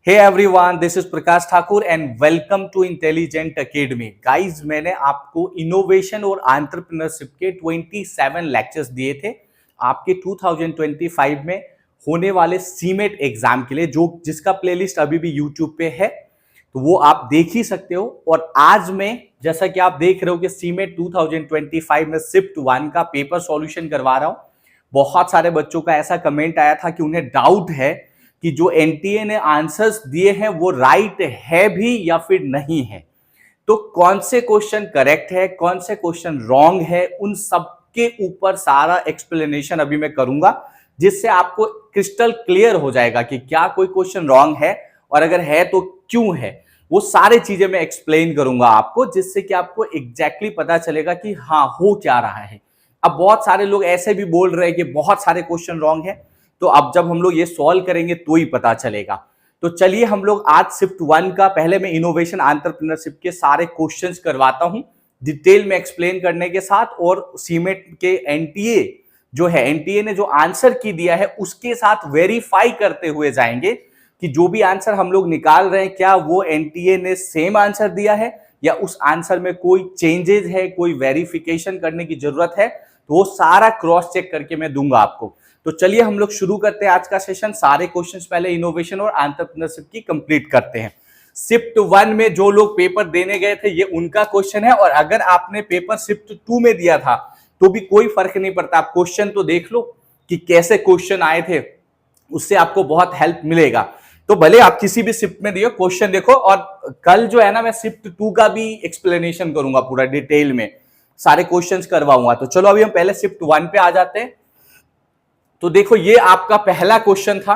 Hey everyone, this is Prakash Thakur and welcome to intelligent academy. Guys, मैंने आपको innovation और entrepreneurship के 27 लेक्चर्स दिए थे आपके 2025 में होने वाले सीमेट एग्जाम के लिए, जो जिसका प्लेलिस्ट अभी भी यूट्यूब पे है, तो वो आप देख ही सकते हो। और आज मैं, जैसा कि आप देख रहे हो कि सीमेट 2025 में शिफ्ट 1 का पेपर सॉल्यूशन करवा रहा हूं। बहुत सारे बच्चों का ऐसा कमेंट आया था कि उन्हें डाउट है कि जो एनटीए ने आंसर्स दिए हैं वो राइट है भी या फिर नहीं है। तो कौन से क्वेश्चन करेक्ट है, कौन से क्वेश्चन रॉन्ग है, उन सब के ऊपर सारा एक्सप्लेनेशन अभी मैं करूंगा, जिससे आपको क्रिस्टल क्लियर हो जाएगा कि क्या कोई क्वेश्चन रॉन्ग है और अगर है तो क्यों है। वो सारी चीजें मैं एक्सप्लेन करूंगा आपको, जिससे कि आपको एग्जैक्टली पता चलेगा कि हाँ हो क्या रहा है। अब बहुत सारे लोग ऐसे भी बोल रहे हैं कि बहुत सारे क्वेश्चन रॉन्ग है, तो अब जब हम लोग ये सॉल्व करेंगे तो ही पता चलेगा। तो चलिए हम लोग आज शिफ्ट 1 का, पहले मैं इनोवेशन एंटरप्रेन्योरशिप के सारे क्वेश्चंस करवाता हूं डिटेल में एक्सप्लेन करने के साथ, और सीमेट के एनटीए जो है, एनटीए ने जो आंसर की दिया है उसके साथ वेरीफाई करते हुए जाएंगे कि जो भी आंसर हम लोग निकाल रहे हैं क्या वो एनटीए ने सेम आंसर दिया है या उस आंसर में कोई चेंजेस है, कोई वेरिफिकेशन करने की जरूरत है। तो वो सारा क्रॉस चेक करके मैं दूंगा आपको। तो चलिए हम लोग शुरू करते हैं आज का सेशन। सारे क्वेश्चंस पहले इनोवेशन और एंटरप्रेन्योरशिप की कंप्लीट करते हैं। शिफ्ट 1 में जो लोग पेपर देने गए थे ये उनका क्वेश्चन है, और अगर आपने पेपर शिफ्ट 2 में दिया था तो भी कोई फर्क नहीं पड़ता। आप क्वेश्चन तो देख लो कि कैसे क्वेश्चन आए थे, उससे आपको बहुत हेल्प मिलेगा। तो भले आप किसी भी शिफ्ट में दियो, क्वेश्चन देखो। और कल जो है ना, मैं शिफ्ट 2 का भी एक्सप्लेनेशन करूंगा, पूरा डिटेल में सारे क्वेश्चंस करवाऊंगा। तो चलो अभी हम पहले शिफ्ट 1 पे आ जाते हैं। तो देखो, ये आपका पहला क्वेश्चन था।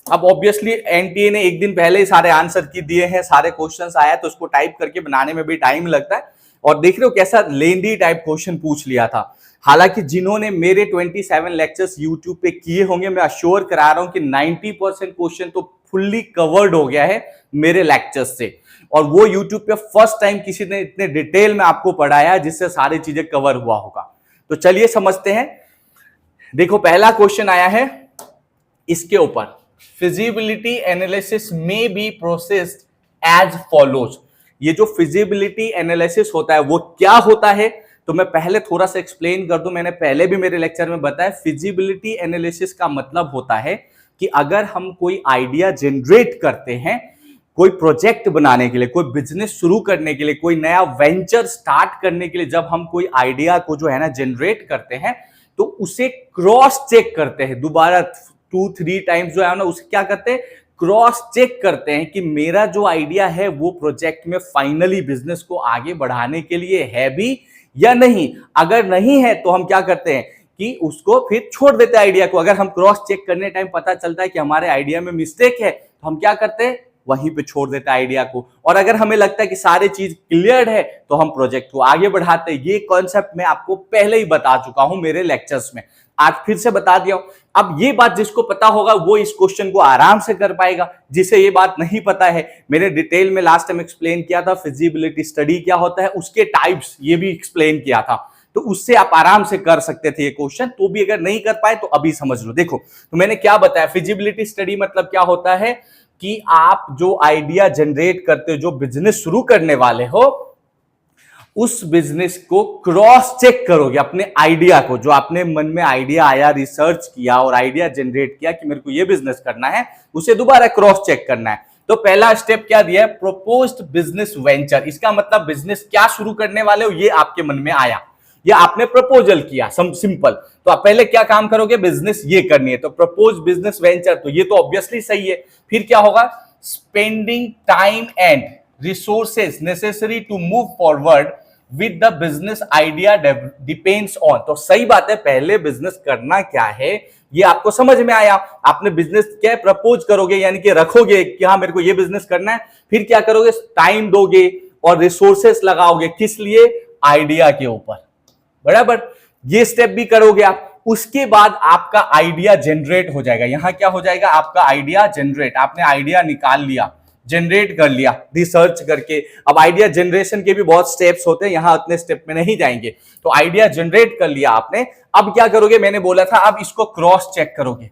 अब ऑब्वियसली एनटीए ने एक दिन पहले ही सारे आंसर की दिए हैं, सारे क्वेश्चंस आया, तो उसको टाइप करके बनाने में भी टाइम लगता है। और देख रहे हो कैसा लेंदी टाइप क्वेश्चन पूछ लिया था। हालांकि जिन्होंने मेरे 27 लेक्चर्स यूट्यूब पे किए होंगे, मैं अश्योर करा रहा हूं कि 90% क्वेश्चन तो फुल्ली कवर्ड हो गया है मेरे लेक्चर्स से। और वो यूट्यूब पे फर्स्ट टाइम किसी ने इतने डिटेल में आपको पढ़ाया जिससे सारी चीजें कवर हुआ होगा। तो चलिए समझते हैं। देखो, पहला क्वेश्चन आया है इसके ऊपर, फिजिबिलिटी एनालिसिस में बी प्रोसेस्ड एज फॉलोज। ये जो फिजिबिलिटी एनालिसिस होता है वो क्या होता है, तो मैं पहले थोड़ा सा एक्सप्लेन कर दूं। मैंने पहले भी मेरे लेक्चर में बताया, फिजिबिलिटी एनालिसिस का मतलब होता है कि अगर हम कोई आइडिया जनरेट करते हैं, कोई प्रोजेक्ट बनाने के लिए, कोई बिजनेस शुरू करने के लिए, कोई नया वेंचर स्टार्ट करने के लिए, जब हम कोई आइडिया को जो है ना जनरेट करते हैं तो उसे क्रॉस चेक करते हैं। दोबारा 2-3 टाइम्स जो है ना उसे क्या करते हैं, क्रॉस चेक करते हैं कि मेरा जो आइडिया है वो प्रोजेक्ट में फाइनली बिजनेस को आगे बढ़ाने के लिए है भी या नहीं। अगर नहीं है तो हम क्या करते हैं कि उसको फिर छोड़ देते हैं आइडिया को। अगर हम क्रॉस चेक करने टाइम पता चलता है कि हमारे आइडिया में मिस्टेक है तो हम क्या करते हैं, वहीं पे छोड़ देते हैं आइडिया को। और अगर हमें लगता है कि सारी चीज क्लियर है तो हम प्रोजेक्ट को आगे बढ़ाते हैं। ये कॉन्सेप्ट मैं आपको पहले ही बता चुका हूं मेरे लेक्चर्स में, आज फिर से बता दिया हूं। अब ये बात जिसको पता होगा वो इस क्वेश्चन को आराम से कर पाएगा। जिसे ये बात नहीं पता है, मैंने डिटेल में लास्ट टाइम एक्सप्लेन किया था, फिजिबिलिटी स्टडी क्या होता है, उसके टाइप्स ये भी एक्सप्लेन किया था, तो उससे आप आराम से कर सकते थे ये क्वेश्चन। तो भी अगर नहीं कर पाए तो अभी समझ लो। देखो, तो मैंने क्या बताया, फिजिबिलिटी स्टडी मतलब क्या होता है कि आप जो आइडिया जनरेट करते हो, जो बिजनेस शुरू करने वाले हो, उस बिजनेस को क्रॉस चेक करोगे। अपने आइडिया को, जो आपने मन में आइडिया आया, रिसर्च किया और आइडिया जनरेट किया कि मेरे को ये बिजनेस करना है, उसे दोबारा क्रॉस चेक करना है। तो पहला स्टेप क्या दिया है, प्रपोज्ड बिजनेस वेंचर। इसका मतलब बिजनेस क्या शुरू करने वाले हो ये आपके मन में आया, या आपने प्रपोजल किया, सिंपल। तो आप पहले क्या काम करोगे, बिजनेस ये करनी है, तो प्रपोज बिजनेस वेंचर, तो ये तो ऑब्वियसली सही है। फिर क्या होगा, spending time and resources necessary to move forward with the business idea depends on. तो सही बात है, पहले बिजनेस करना क्या है ये आपको समझ में आया। आपने बिजनेस क्या प्रपोज करोगे, यानी कि रखोगे कि हाँ मेरे को ये बिजनेस करना है। फिर क्या करोगे, टाइम दोगे और रिसोर्सेस लगाओगे, किस लिए, आइडिया के ऊपर, बराबर। ये स्टेप भी करोगे आप। उसके बाद आपका आइडिया जनरेट हो जाएगा। यहां क्या हो जाएगा, आपका आइडिया जनरेट। आपने आइडिया निकाल लिया, जनरेट कर लिया रिसर्च करके। अब आइडिया जनरेशन के भी बहुत स्टेप्स होते हैं, यहां उतने स्टेप में नहीं जाएंगे। तो आइडिया जनरेट कर लिया आपने, अब क्या करोगे, मैंने बोला था अब इसको क्रॉस चेक करोगे।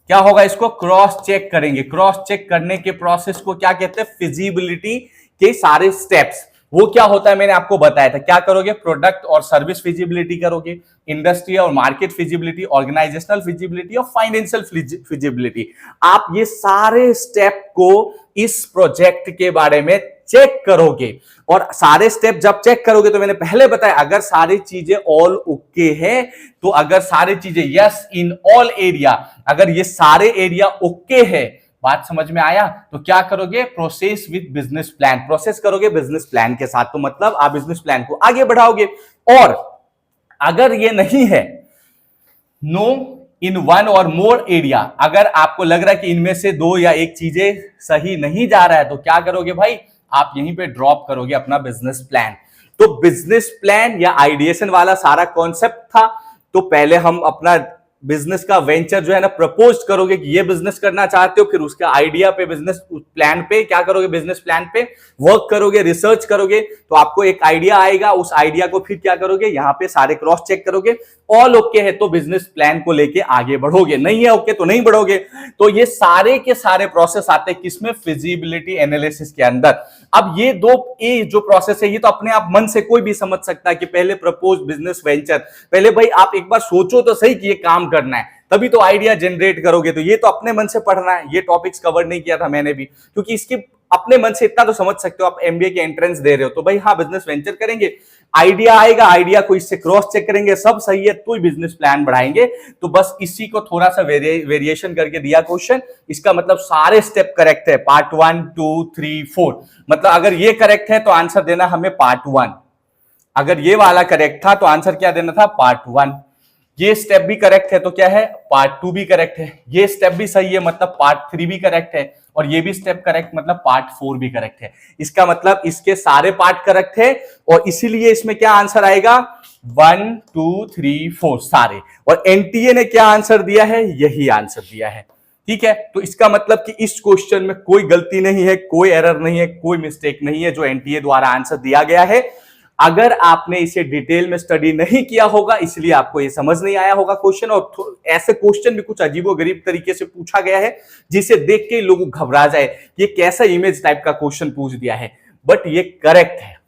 क्या होगा, इसको क्रॉस चेक करेंगे। क्रॉस चेक करने के प्रोसेस को क्या कहते हैं, फिजिबिलिटी के सारे स्टेप्स। वो क्या होता है मैंने आपको बताया था। क्या करोगे, प्रोडक्ट और सर्विस फिजिबिलिटी करोगे, इंडस्ट्री और मार्केट फिजिबिलिटी, ऑर्गेनाइजेशनल फिजिबिलिटी और फाइनेंशियल फिजिबिलिटी। आप ये सारे स्टेप को इस प्रोजेक्ट के बारे में चेक करोगे। और सारे स्टेप जब चेक करोगे तो मैंने पहले बताया, अगर सारी चीजें ऑल ओके है, तो अगर सारी चीजें यस इन ऑल एरिया, अगर ये सारे एरिया ओके है, बात समझ में आया, तो क्या करोगे, process with business plan, process करोगे बिजनेस प्लान के साथ। तो मतलब आप बिजनेस प्लान को आगे बढ़ाओगे। और अगर ये नहीं है, नो इन वन और मोर एरिया, अगर आपको लग रहा है कि इनमें से दो या एक चीजें सही नहीं जा रहा है, तो क्या करोगे भाई, आप यहीं पे ड्रॉप करोगे अपना बिजनेस प्लान। तो बिजनेस प्लान या आइडिएशन वाला सारा कॉन्सेप्ट था। तो पहले हम अपना बिजनेस का वेंचर जो है ना प्रपोज करोगे कि ये बिजनेस करना चाहते हो, फिर उसका आइडिया पे, बिजनेस प्लान पे क्या करोगे, बिजनेस प्लान पे वर्क करोगे, रिसर्च करोगे, तो आपको एक आइडिया आएगा। उस आइडिया को फिर क्या करोगे, यहां पे सारे क्रॉस चेक करोगे, ऑल ओके है तो बिजनेस प्लान को लेके आगे बढ़ोगे, नहीं है ओके तो नहीं बढ़ोगे। तो ये सारे के सारे प्रोसेस आते हैं किसमें, फिजिबिलिटी एनालिसिस के अंदर। अब ये जो प्रोसेस है, ये तो अपने आप मन से कोई भी समझ सकता है कि पहले प्रपोज बिजनेस वेंचर, पहले भाई आप एक बार सोचो तो सही कि ये काम करना है, तभी तो आइडिया जनरेट करोगे। तो ये तो अपने मन से पढ़ना है, ये टॉपिक्स कवर नहीं किया था मैंने भी, क्योंकि इसकी अपने मन से इतना तो समझ सकते हो, आप एमबीए के एंट्रेंस दे रहे हो तो भाई हाँ बिजनेस वेंचर करेंगे, आइडिया आएगा, आइडिया को इससे क्रॉस चेक करेंगे, सब सही है तो ही बिजनेस प्लान बढ़ाएंगे। तो बस इसी को थोड़ा सा वेरिएशन करके दिया क्वेश्चन। इसका मतलब सारे स्टेप करेक्ट है, पार्ट 1 2 3 4। मतलब अगर ये करेक्ट है तो आंसर देना हमें पार्ट 1, अगर ये वाला करेक्ट था तो आंसर क्या देना था, पार्ट 1। ये स्टेप भी करेक्ट है तो क्या है, पार्ट 2 भी करेक्ट है। ये स्टेप भी सही है मतलब पार्ट 3 भी करेक्ट है, और ये भी स्टेप करेक्ट मतलब पार्ट 4 भी करेक्ट है। इसका मतलब इसके सारे पार्ट करेक्ट है, और इसीलिए इसमें क्या आंसर आएगा, 1 2 3 4 सारे। और एनटीए ने क्या आंसर दिया है, यही आंसर दिया है। ठीक है, तो इसका मतलब कि इस क्वेश्चन में कोई गलती नहीं है, कोई एरर नहीं है, कोई मिस्टेक नहीं है जो एनटीए द्वारा आंसर दिया गया है। अगर आपने इसे डिटेल में स्टडी नहीं किया होगा, इसलिए आपको ये समझ नहीं आया होगा क्वेश्चन, और ऐसे क्वेश्चन भी कुछ अजीबोगरीब तरीके से पूछा गया है जिसे देख के लोग घबरा जाए, ये कैसा इमेज टाइप का क्वेश्चन पूछ दिया है। बट ये करेक्ट है।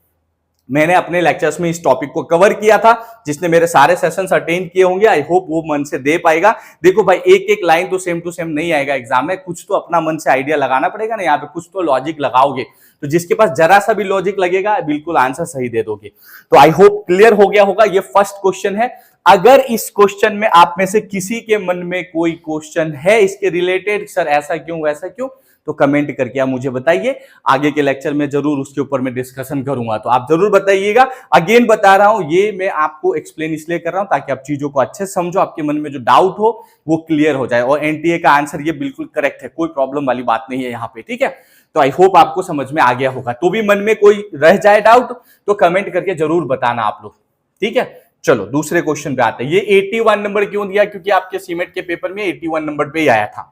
मैंने अपने लेक्चर्स में इस टॉपिक को कवर किया था, जिसने मेरे सारे सेशंस अटेंड किए होंगे, आई होप वो मन से दे पाएगा। देखो भाई, एक एक लाइन तो सेम टू सेम नहीं आएगा एग्जाम में, कुछ तो अपना मन से आइडिया लगाना पड़ेगा ना, यहाँ पे कुछ तो लॉजिक लगाओगे, तो जिसके पास जरा सा भी लॉजिक लगेगा बिल्कुल आंसर सही दे दोगे। तो आई होप क्लियर हो गया होगा। ये फर्स्ट क्वेश्चन है। अगर इस क्वेश्चन में आप में से किसी के मन में कोई क्वेश्चन है इसके रिलेटेड, सर ऐसा क्यों वैसा क्यों, तो कमेंट करके आप मुझे बताइए, आगे के लेक्चर में जरूर उसके ऊपर मैं डिस्कशन करूंगा, तो आप जरूर बताइएगा। अगेन बता रहा हूं, ये मैं आपको एक्सप्लेन इसलिए कर रहा हूं ताकि आप चीजों को अच्छे से समझो, आपके मन में जो डाउट हो वो क्लियर हो जाए। और एनटीए का आंसर ये बिल्कुल करेक्ट है, कोई प्रॉब्लम वाली बात नहीं है यहाँ पे। ठीक है, तो आई होप आपको समझ में आ गया होगा। तो भी मन में कोई रह जाए डाउट तो कमेंट करके जरूर बताना आप लोग। ठीक है, चलो दूसरे क्वेश्चन पे आते हैं। ये 81 नंबर क्यों दिया, क्योंकि आपके सीमेट के पेपर में 81 नंबर पे ही आया था।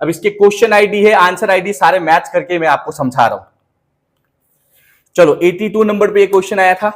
अब इसके क्वेश्चन आईडी है, आंसर आईडी सारे मैच करके मैं आपको समझा रहा हूं। चलो 82 नंबर पे ये क्वेश्चन आया था,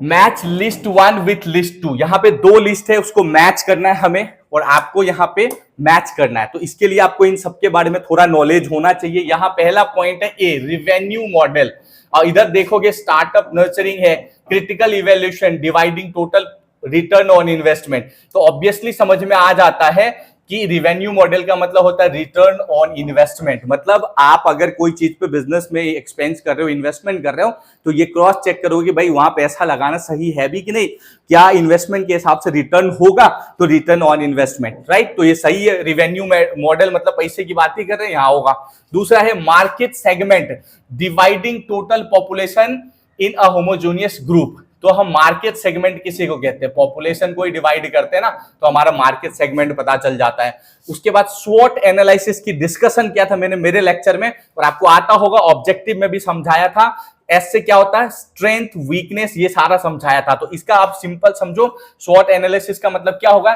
मैच लिस्ट 1 विथ लिस्ट 2। यहां पे दो लिस्ट है, उसको मैच करना है हमें, और आपको यहां पे मैच करना है। तो इसके लिए आपको इन सबके बारे में थोड़ा नॉलेज होना चाहिए। यहां पहला पॉइंट है ए, रिवेन्यू मॉडल, और इधर देखोगे स्टार्टअप नर्चरिंग है, critical evaluation, dividing total return on investment. तो ऑब्वियसली समझ में आ जाता है कि रिवेन्यू मॉडल का मतलब होता है रिटर्न ऑन इन्वेस्टमेंट। मतलब आप अगर कोई चीज पे बिजनेस में एक्सपेंस कर रहे हो, इन्वेस्टमेंट कर रहे हो, तो ये क्रॉस चेक करोगे भाई वहां पैसा लगाना सही है भी कि नहीं, क्या इन्वेस्टमेंट के हिसाब से रिटर्न होगा, तो रिटर्न ऑन इन्वेस्टमेंट, राइट, तो ये सही है। रिवेन्यू मॉडल मतलब पैसे की बात ही कर रहे हैं, यहां होगा। दूसरा है market segment, dividing total population in a homogeneous group. तो हम मार्केट सेगमेंट किसी को कहते हैं, पॉपुलेशन को ही डिवाइड करते हैं ना, तो हमारा मार्केट सेगमेंट पता चल जाता है। उसके बाद स्वॉट एनालिसिस की डिस्कशन किया था मैंने मेरे लेक्चर में, और आपको आता होगा, ऑब्जेक्टिव में भी समझाया था। एस से क्या होता है, स्ट्रेंथ, वीकनेस, ये सारा समझाया था। तो इसका आप सिंपल समझो, स्वॉट एनालिसिस का मतलब क्या होगा,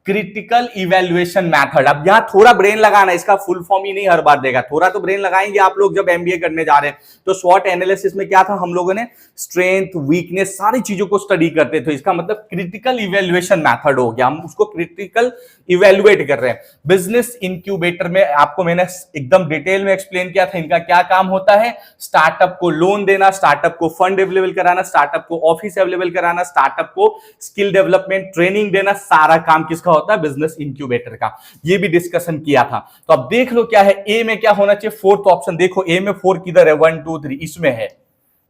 क्रिटिकल इवेल्युएशन मेथड। अब यहां थोड़ा ब्रेन लगाना, इसका फुल फॉर्म ही नहीं हर बार देगा, थोड़ा तो ब्रेन लगाएंगे आप लोग जब एमबीए करने जा रहे हैं। तो स्वॉट एनालिसिस में क्या था, हम लोगों ने स्ट्रेंथ वीकनेस सारी चीजों को स्टडी करते थे, इसका मतलब क्रिटिकल इवेल्युएशन मेथड हो गया, हम उसको क्रिटिकल इवेल्युएट कर रहे हैं। बिजनेस इंक्यूबेटर में आपको मैंने एकदम डिटेल में एक्सप्लेन किया था इनका क्या काम होता है, स्टार्टअप को लोन देना, स्टार्टअप को फंड अवेलेबल कराना, स्टार्टअप को ऑफिस अवेलेबल कराना, स्टार्टअप को स्किल डेवलपमेंट ट्रेनिंग देना, सारा काम किसका होता है, बिजनेस इंक्यूबेटर का। ये भी डिस्कशन किया था। तो अब देख लो क्या है, ए में क्या होना चाहिए, फोर्थ ऑप्शन। देखो ए में 4 किधर है, 1 2 3 इसमें है,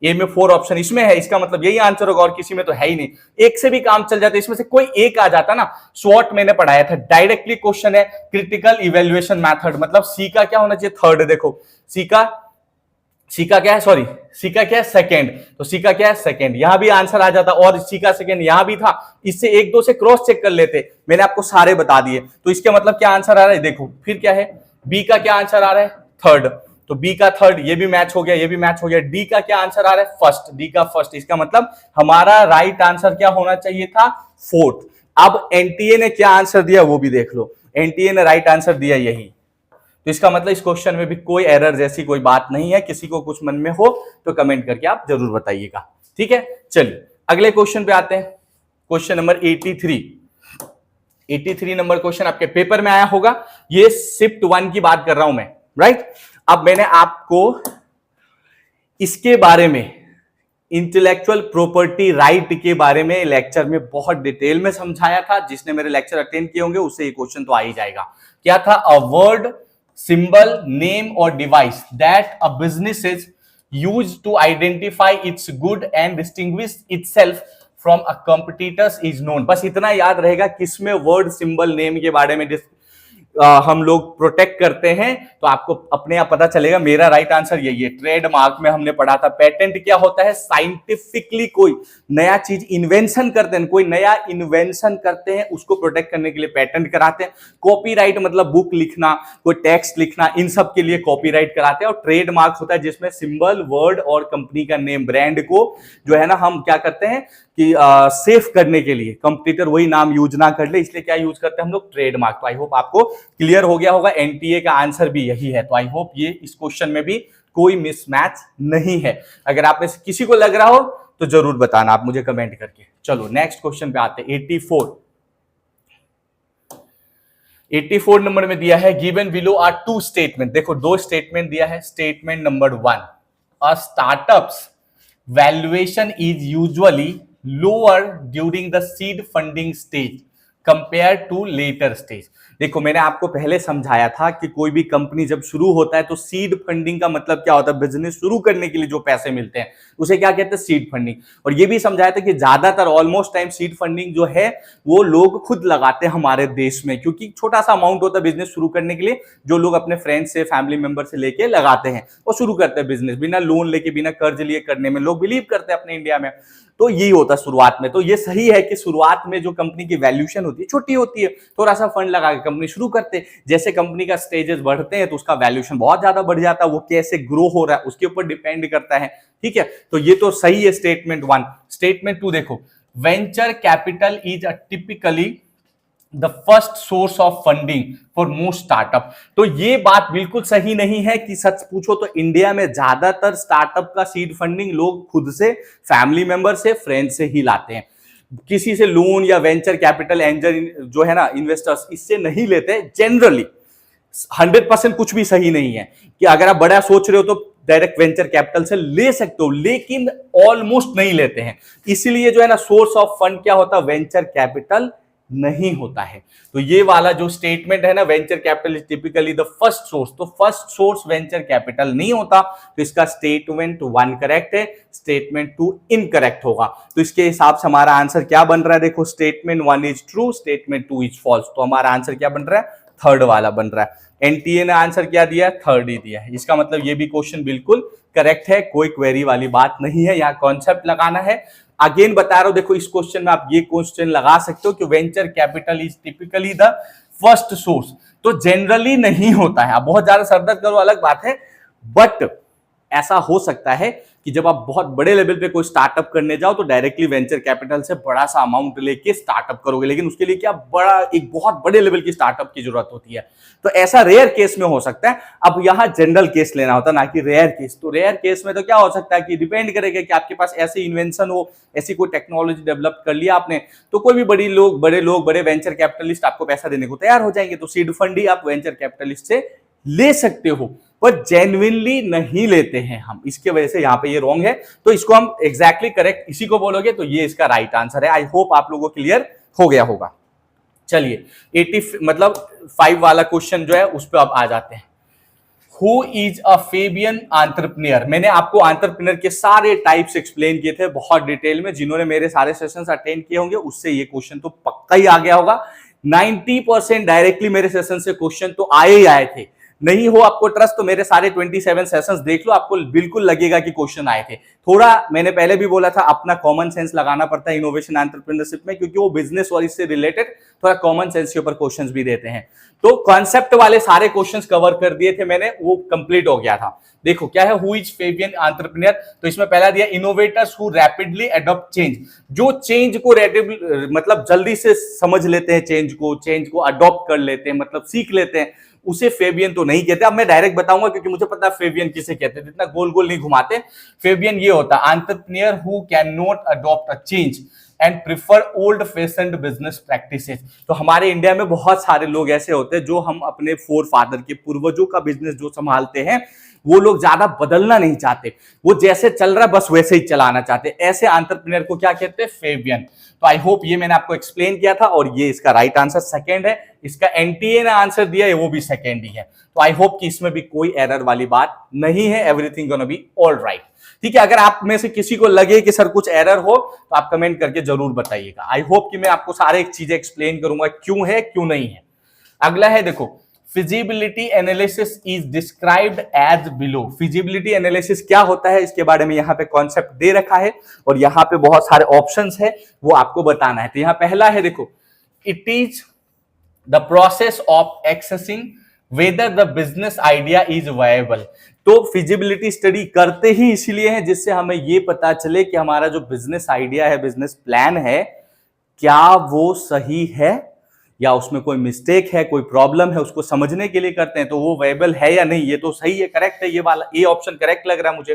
ए में 4 ऑप्शन इसमें है, इसका मतलब यही आंसर होगा, और किसी में तो है ही नहीं। एक से भी काम चल जाता है, इसमें से कोई एक आ जाता ना। स्वॉट मैंने पढ़ाया था, डायरेक्टली क्वेश्चन है क्रिटिकल इवेल्युएशन मेथड, मतलब सी का क्या होना चाहिए, थर्ड। देखो सी का क्या है, सॉरी सी का क्या है, सेकंड, तो सी का क्या है, सेकंड। यहां भी आंसर आ जाता, और सी का सेकंड यहां भी था, इससे एक दो से क्रॉस चेक कर लेते, मैंने आपको सारे बता दिए। तो इसके मतलब क्या आंसर आ रहा है, देखो फिर क्या है, बी का क्या आंसर आ रहा है, थर्ड, तो बी का थर्ड, ये भी मैच हो गया, ये भी मैच हो गया। डी का क्या आंसर आ रहा है, फर्स्ट, डी का फर्स्ट, इसका मतलब हमारा राइट आंसर क्या होना चाहिए था, फोर्थ। अब एनटीए ने क्या आंसर दिया वो भी देख लो, एनटीए ने राइट आंसर दिया यही, तो इसका मतलब इस क्वेश्चन में भी कोई एरर जैसी कोई बात नहीं है। किसी को कुछ मन में हो तो कमेंट करके आप जरूर बताइएगा, ठीक है। चलिए अगले क्वेश्चन पे आते हैं, क्वेश्चन नंबर 83। 83 नंबर क्वेश्चन आपके पेपर में आया होगा, ये शिफ्ट 1 की बात कर रहा हूं मैं, राइट। अब मैंने आपको इसके बारे में, इंटेलेक्चुअल प्रॉपर्टी राइट के बारे में लेक्चर में बहुत डिटेल में समझाया था। जिसने मेरे लेक्चर अटेंड किए होंगे उससे ये क्वेश्चन तो आ ही जाएगा। क्या था, a word, symbol, name or device that a business is used to identify its good and distinguish itself from a competitors is known। बस इतना याद रहेगा किसमें वर्ड, सिंबल, नेम के बारे में हम लोग प्रोटेक्ट करते हैं, तो आपको अपने आप पता चलेगा। मेरा राइट आंसर यही है। ट्रेडमार्क में हमने पढ़ा था, पेटेंट क्या होता है, साइंटिफिकली कोई नया चीज इन्वेंशन करते हैं, कोई नया इन्वेंशन करते हैं, उसको प्रोटेक्ट करने के लिए पेटेंट कराते हैं। कॉपीराइट मतलब बुक लिखना, कोई टेक्स्ट लिखना, इन सब के लिए कॉपीराइट कराते हैं। और ट्रेडमार्क होता है जिसमें सिंबल, वर्ड और कंपनी का नेम, ब्रांड को जो है ना हम क्या करते हैं कि सेफ करने के लिए, कंपटीटर वही नाम यूज ना कर ले, इसलिए क्या यूज करते हैं हम लोग, ट्रेडमार्क। तो आई होप आपको क्लियर हो गया होगा, एनटीए का आंसर भी यही है। तो आई होप ये इस क्वेश्चन में भी कोई मिसमैच नहीं है। अगर आप में से किसी को लग रहा हो तो जरूर बताना आप मुझे कमेंट करके। चलो नेक्स्ट क्वेश्चन पे आते हैं, 84 नंबर में दिया है, गिवन बिलो आर 2 स्टेटमेंट। देखो 2 स्टेटमेंट दिया है। Statement number 1, a startup's valuation is usually lower during the seed funding stage compare to later stage. देखो मैंने आपको पहले समझाया था कि कोई भी कंपनी जब शुरू होता है तो सीड फंडिंग का मतलब क्या होता है, बिजनेस शुरू करने के लिए जो पैसे मिलते हैं उसे क्या कहते हैं, सीड फंडिंग। और ये भी समझाया था कि ज्यादातर ऑलमोस्ट टाइम सीड फंडिंग जो है वो लोग खुद लगाते हैं हमारे देश में, क्योंकि छोटा सा अमाउंट होता है बिजनेस शुरू करने के लिए, जो लोग अपने फ्रेंड्स से, फैमिली मेंबर से लेके लगाते हैं और शुरू करते हैं बिजनेस, बिना लोन लेके, बिना कर्ज लिए करने में लोग बिलीव करते हैं अपने इंडिया में। तो यही होता है शुरुआत में। तो ये सही है कि शुरुआत में जो कंपनी की वैल्यूएशन होती है छोटी होती है, थोड़ा सा फंड लगा के कंपनी शुरू करते हैं। जैसे कंपनी का स्टेजेस बढ़ते हैं तो उसका वैल्यूएशन बहुत ज्यादा बढ़ जाता है, वो कैसे ग्रो हो रहा है उसके ऊपर डिपेंड करता है, ठीक है। तो ये तो सही है स्टेटमेंट 1। स्टेटमेंट 2 देखो, venture capital is a typically the first source of funding for most startup. तो ये बात बिल्कुल सही नहीं है कि सच पूछो तो इंडिया में ज्यादातर स्टार्टअप का सीड फंडिंग लोग खुद से, फैमिली मेंबर से, फ्रेंड से ही लाते हैं। किसी से लोन या वेंचर कैपिटल एंजल जो है ना इन्वेस्टर्स, इससे नहीं लेते जनरली। 100% कुछ भी सही नहीं है कि अगर आप बड़ा सोच रहे हो तो डायरेक्ट वेंचर कैपिटल से ले सकते हो, लेकिन ऑलमोस्ट नहीं लेते हैं। इसीलिए जो है ना सोर्स ऑफ फंड क्या होता है, वेंचर कैपिटल नहीं होता है। तो ये वाला जो स्टेटमेंट है ना, venture capital is typically the first source, तो फर्स्ट सोर्स वेंचर कैपिटल नहीं होता। तो इसका स्टेटमेंट 1 करेक्ट है, स्टेटमेंट 2 इनकरेक्ट होगा। तो इसके हिसाब से हमारा आंसर क्या बन रहा है, देखो statement 1 is true, statement 2 is false. तो हमारा आंसर क्या बन रहा है, थर्ड वाला बन रहा है। एनटीए ने आंसर क्या दिया, थर्ड ही दिया है। इसका मतलब ये भी क्वेश्चन बिल्कुल करेक्ट है, कोई क्वेरी वाली बात नहीं है। यहाँ कॉन्सेप्ट लगाना है। अगेन बता रहा हूं, देखो इस क्वेश्चन में आप ये क्वेश्चन लगा सकते हो कि venture capital is typically the first source. तो जनरली नहीं होता है, आप बहुत ज्यादा सरदर्द करो अलग बात है, बट ऐसा हो सकता है कि जब आप बहुत बड़े लेवल पे कोई स्टार्टअप करने जाओ तो डायरेक्टली वेंचर कैपिटल से बड़ा सा अमाउंट लेके स्टार्टअप करोगे, लेकिन उसके लिए क्या एक बहुत बड़े लेवल की स्टार्टअप की जरूरत होती है। तो ऐसा रेयर केस में हो सकता है। अब यहाँ जनरल केस लेना होता है, ना कि रेयर केस। तो रेयर केस में तो क्या हो सकता है कि डिपेंड करेगा कि आपके पास ऐसी इन्वेंशन हो, ऐसी कोई टेक्नोलॉजी डेवलप कर लिया आपने, तो कोई भी बड़े वेंचर कैपिटलिस्ट आपको पैसा देने को तैयार हो जाएंगे। तो सीड फंड ही आप वेंचर कैपिटलिस्ट से ले सकते हो, पर जेन्युइनली नहीं लेते हैं हम, इसके वजह से यहाँ पे ये रॉन्ग है। तो इसको हम एग्जैक्टली करेक्ट इसी को बोलोगे तो ये इसका राइट आंसर है। आई होप आप लोगों को क्लियर हो गया होगा। चलिए 5 वाला क्वेश्चन जो है उस पर अब आ जाते हैं। Who is a Fabian entrepreneur. मैंने आपको एंटरप्रेन्योर के सारे टाइप्स एक्सप्लेन किए थे बहुत डिटेल में। जिन्होंने मेरे सारे सेशंस अटेंड किए होंगे उससे ये क्वेश्चन तो पक्का ही आ गया होगा। 90% डायरेक्टली मेरे सेशन से क्वेश्चन तो आए ही आए थे। नहीं हो आपको ट्रस्ट तो मेरे सारे 27 सेशंस देख लो, आपको बिल्कुल लगेगा कि क्वेश्चन आए थे। थोड़ा मैंने पहले भी बोला था अपना कॉमन सेंस लगाना पड़ता है इनोवेशन एंटरप्रेन्योरशिप में, क्योंकि वो बिजनेस और इससे रिलेटेड थोड़ा कॉमन सेंस के ऊपर क्वेश्चंस भी देते हैं। तो कॉन्सेप्ट वाले सारे क्वेश्चंस कवर कर दिए थे मैंने, वो कंप्लीट हो गया था। देखो क्या है, हु इज फेबियन एंटरप्रेन्योर। तो इसमें पहला दिया innovators who rapidly adopt change. जो चेंज को मतलब जल्दी से समझ लेते हैं, चेंज को अडॉप्ट कर लेते हैं, मतलब सीख लेते हैं, उसे फेबियन तो नहीं कहते। अब मैं डायरेक्ट बताऊंगा क्योंकि मुझे पता है फेबियन किसे कहते हैं, इतना गोल गोल नहीं घुमाते। फेबियन ये होता है entrepreneur who can not adopt a change and prefer old fashioned business practices. तो हमारे इंडिया में बहुत सारे लोग ऐसे होते हैं जो हम अपने फोर फादर के पूर्वजों का बिजनेस जो संभालते हैं वो लोग ज्यादा बदलना नहीं चाहते, वो जैसे चल रहा है बस वैसे ही चलाना चाहते। ऐसे एंटरप्रेन्योर को क्या कहते हैं, फेबियन। तो आई होप ये मैंने आपको एक्सप्लेन किया था और ये इसका राइट आंसर सेकंड है। इसका एनटीए ने आंसर दिया है वो भी सेकंड ही है। तो आई होप कि इसमें भी कोई एरर वाली बात नहीं है, everything gonna be all right. ठीक है, अगर आप में से किसी को लगे कि सर कुछ एरर हो तो आप कमेंट करके जरूर बताइएगा। आई होप कि मैं आपको सारे चीजें एक्सप्लेन करूंगा क्यों है क्यों नहीं है। अगला है देखो, feasibility analysis is described as below. Feasibility analysis क्या होता है इसके बारे में यहाँ पे कॉन्सेप्ट दे रखा है और यहाँ पे बहुत सारे ऑप्शंस है वो आपको बताना है। तो यहाँ पहला है देखो, it is the process of accessing whether the business idea is viable. तो फिजिबिलिटी स्टडी करते ही इसलिए है जिससे हमें ये पता चले कि हमारा जो बिजनेस आइडिया है, बिजनेस प्लान है, क्या वो सही है या उसमें कोई मिस्टेक है, कोई प्रॉब्लम है, उसको समझने के लिए करते हैं। तो वो वायबल है या नहीं, ये तो सही है, करेक्ट है, ये वाला ए ऑप्शन करेक्ट लग रहा है मुझे।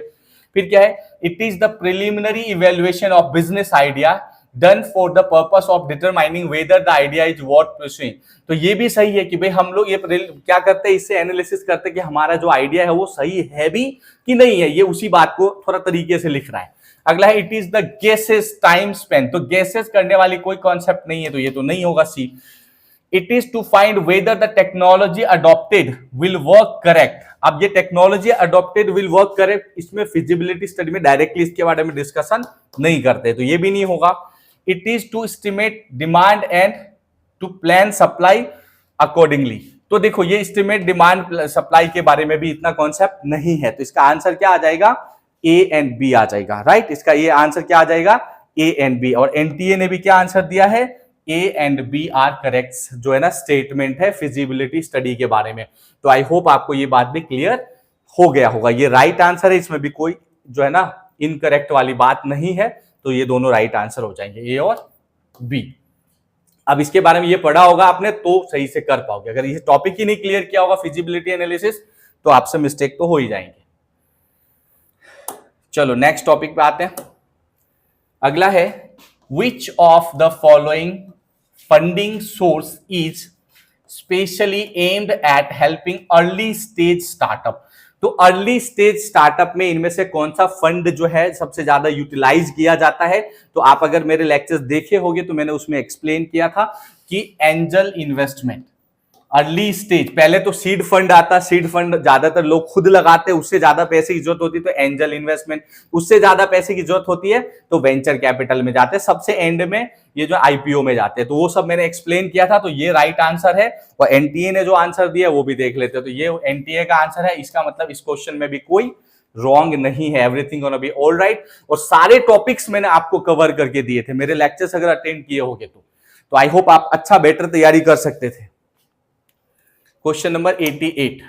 फिर क्या है, it is the preliminary evaluation of business idea done for the purpose of determining whether the idea is worth pursuing. तो ये भी सही है कि भाई हम लोग ये क्या करते हैं, इससे एनालिसिस करते हैं कि हमारा जो आइडिया है वो सही है भी कि नहीं है। ये उसी बात को थोड़ा तरीके से लिख रहा है। अगला है, it is the guesses time Spain. तो गेसेस करने वाली कोई कॉन्सेप्ट नहीं है, तो ये तो नहीं होगा C. It is to find whether the technology adopted will work correct. अब ये technology adopted will work correct, इसमें फिजिबिलिटी स्टडी में डायरेक्टली इसके बारे में डिस्कशन नहीं करते, तो ये भी नहीं होगा। It is to estimate demand and to plan supply accordingly. तो देखो ये एस्टिमेट डिमांड सप्लाई के बारे में भी इतना कॉन्सेप्ट नहीं है, तो इसका आंसर क्या आ जाएगा, ए एंड बी आ जाएगा। राइट, इसका ये आंसर क्या आ जाएगा, ए एंड बी। और एनटीए ने भी क्या आंसर दिया है, A and B are correct, जो है ना स्टेटमेंट है फिजिबिलिटी स्टडी के बारे में। तो आई होप आपको ये बात भी क्लियर हो गया होगा। ये राइट आंसर है, इसमें भी कोई जो है ना इनकरेक्ट वाली बात नहीं है, तो ये दोनों राइट आंसर हो जाएंगे, ए और बी। अब इसके बारे में ये पढ़ा होगा आपने तो सही से कर पाओगे। अगर ये टॉपिक ही नहीं क्लियर किया होगा फिजिबिलिटी एनालिसिस तो आपसे मिस्टेक तो हो ही जाएंगे। चलो नेक्स्ट टॉपिक पे आते हैं। अगला है, which of the following funding source is specially aimed at helping early stage startup. तो अर्ली स्टेज स्टार्टअप में इनमें से कौन सा फंड जो है सबसे ज्यादा यूटिलाइज किया जाता है। तो आप अगर मेरे लेक्चर्स देखे होंगे तो मैंने उसमें एक्सप्लेन किया था कि एंजल इन्वेस्टमेंट, अर्ली स्टेज। पहले तो सीड फंड आता, सीड फंड ज्यादातर लोग खुद लगाते, उससे ज्यादा पैसे की जरूरत होती है तो एंजल इन्वेस्टमेंट, उससे ज्यादा पैसे की जरूरत होती है तो वेंचर कैपिटल में जाते हैं, सबसे एंड में ये जो आईपीओ में जाते हैं। तो वो सब मैंने एक्सप्लेन किया था, तो ये राइट आंसर है। और एनटीए ने जो आंसर दिया वो भी देख लेते हैं, तो ये एनटीए का आंसर है। इसका मतलब इस क्वेश्चन में भी कोई रॉन्ग नहीं है, everything gonna be all right. और सारे टॉपिक्स मैंने आपको कवर करके दिए थे, मेरे लेक्चर्स अगर अटेंड किए होंगे तो आई होप आप अच्छा बेटर तैयारी कर सकते थे। क्वेश्चन नंबर 88,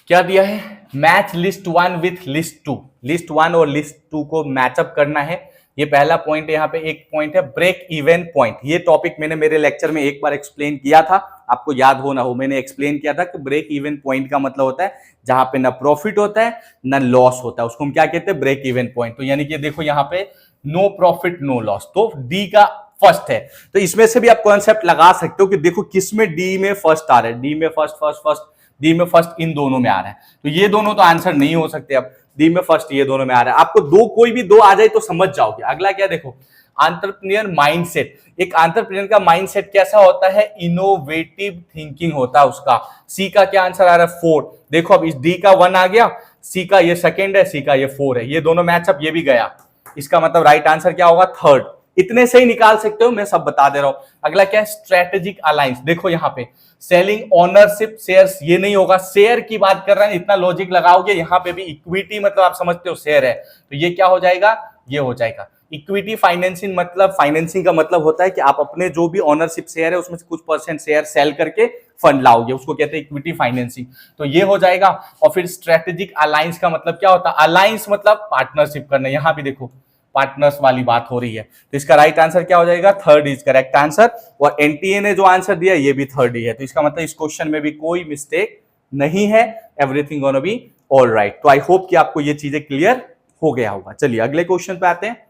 क्या दिया है, match list 1 with list 2, list 1 और लिस्ट 2 को मैचअप करना है। ये पहला पॉइंट है। यहाँ पे एक पॉइंट है ब्रेक इवन पॉइंट। ये टॉपिक मैंने मेरे लेक्चर में एक बार एक्सप्लेन किया था, आपको याद हो ना हो, मैंने एक्सप्लेन किया था कि ब्रेक इवन पॉइंट का मतलब होता है जहां पे ना प्रॉफिट होता है ना लॉस होता है, उसको हम क्या कहते हैं, ब्रेक इवन पॉइंट। तो यानी कि देखो यहाँ पे नो प्रॉफिट नो लॉस, तो डी का फर्स्ट है। तो इसमें से भी आप कॉन्सेप्ट लगा सकते हो कि देखो किस में डी में फर्स्ट आ रहा है, डी में फर्स्ट, डी में फर्स्ट, इन दोनों में आ रहा है। तो ये दोनों तो आंसर नहीं हो सकते, अब डी में फर्स्ट ये दोनों में आ रहा है। आपको दो, कोई भी दो आ जाए तो समझ जाओगे। अगला क्या देखो, एंटरप्रेन्योर माइंडसेट। एक एंटरप्रेन्योर का माइंडसेट कैसा होता है, इनोवेटिव थिंकिंग होता है उसका। सी का क्या आंसर आ रहा है, 4। देखो अब इस डी का 1 आ गया, सी का ये सेकंड है, सी का ये 4 है, ये दोनों मैचअप, ये भी गया। इसका मतलब राइट आंसर क्या होगा, 3rd। इतने से ही निकाल सकते हो, मैं सब बता दे रहा हूं। अगला क्या है, स्ट्रेटेजिक अलायंस। देखो यहाँ पे सेलिंग ओनरशिप शेयर्स, ये नहीं होगा, शेयर की बात कर रहे हैं, इतना लॉजिक लगाओगे। यहाँ पे भी इक्विटी मतलब आप समझते हो शेयर है, तो ये क्या हो जाएगा, ये हो जाएगा इक्विटी फाइनेंसिंग। मतलब फाइनेंसिंग का मतलब होता है कि आप अपने जो भी ओनरशिप शेयर है उसमें से कुछ परसेंट शेयर सेल करके फंड लाओगे, उसको कहते हैं इक्विटी फाइनेंसिंग। तो ये हो जाएगा। और फिर स्ट्रेटेजिक अलायंस का मतलब क्या होता है, अलायंस मतलब पार्टनरशिप करना। यहां भी देखो पार्टनर्स वाली बात हो रही है, तो इसका राइट आंसर क्या हो जाएगा, 3rd इज करेक्ट आंसर। और एनटीए ने जो आंसर दिया ये भी 3rd ही है, तो इसका मतलब इस क्वेश्चन में भी कोई मिस्टेक नहीं है, everything gonna be all right. तो आई होप कि आपको ये चीजें क्लियर हो गया होगा। चलिए अगले क्वेश्चन पे आते हैं,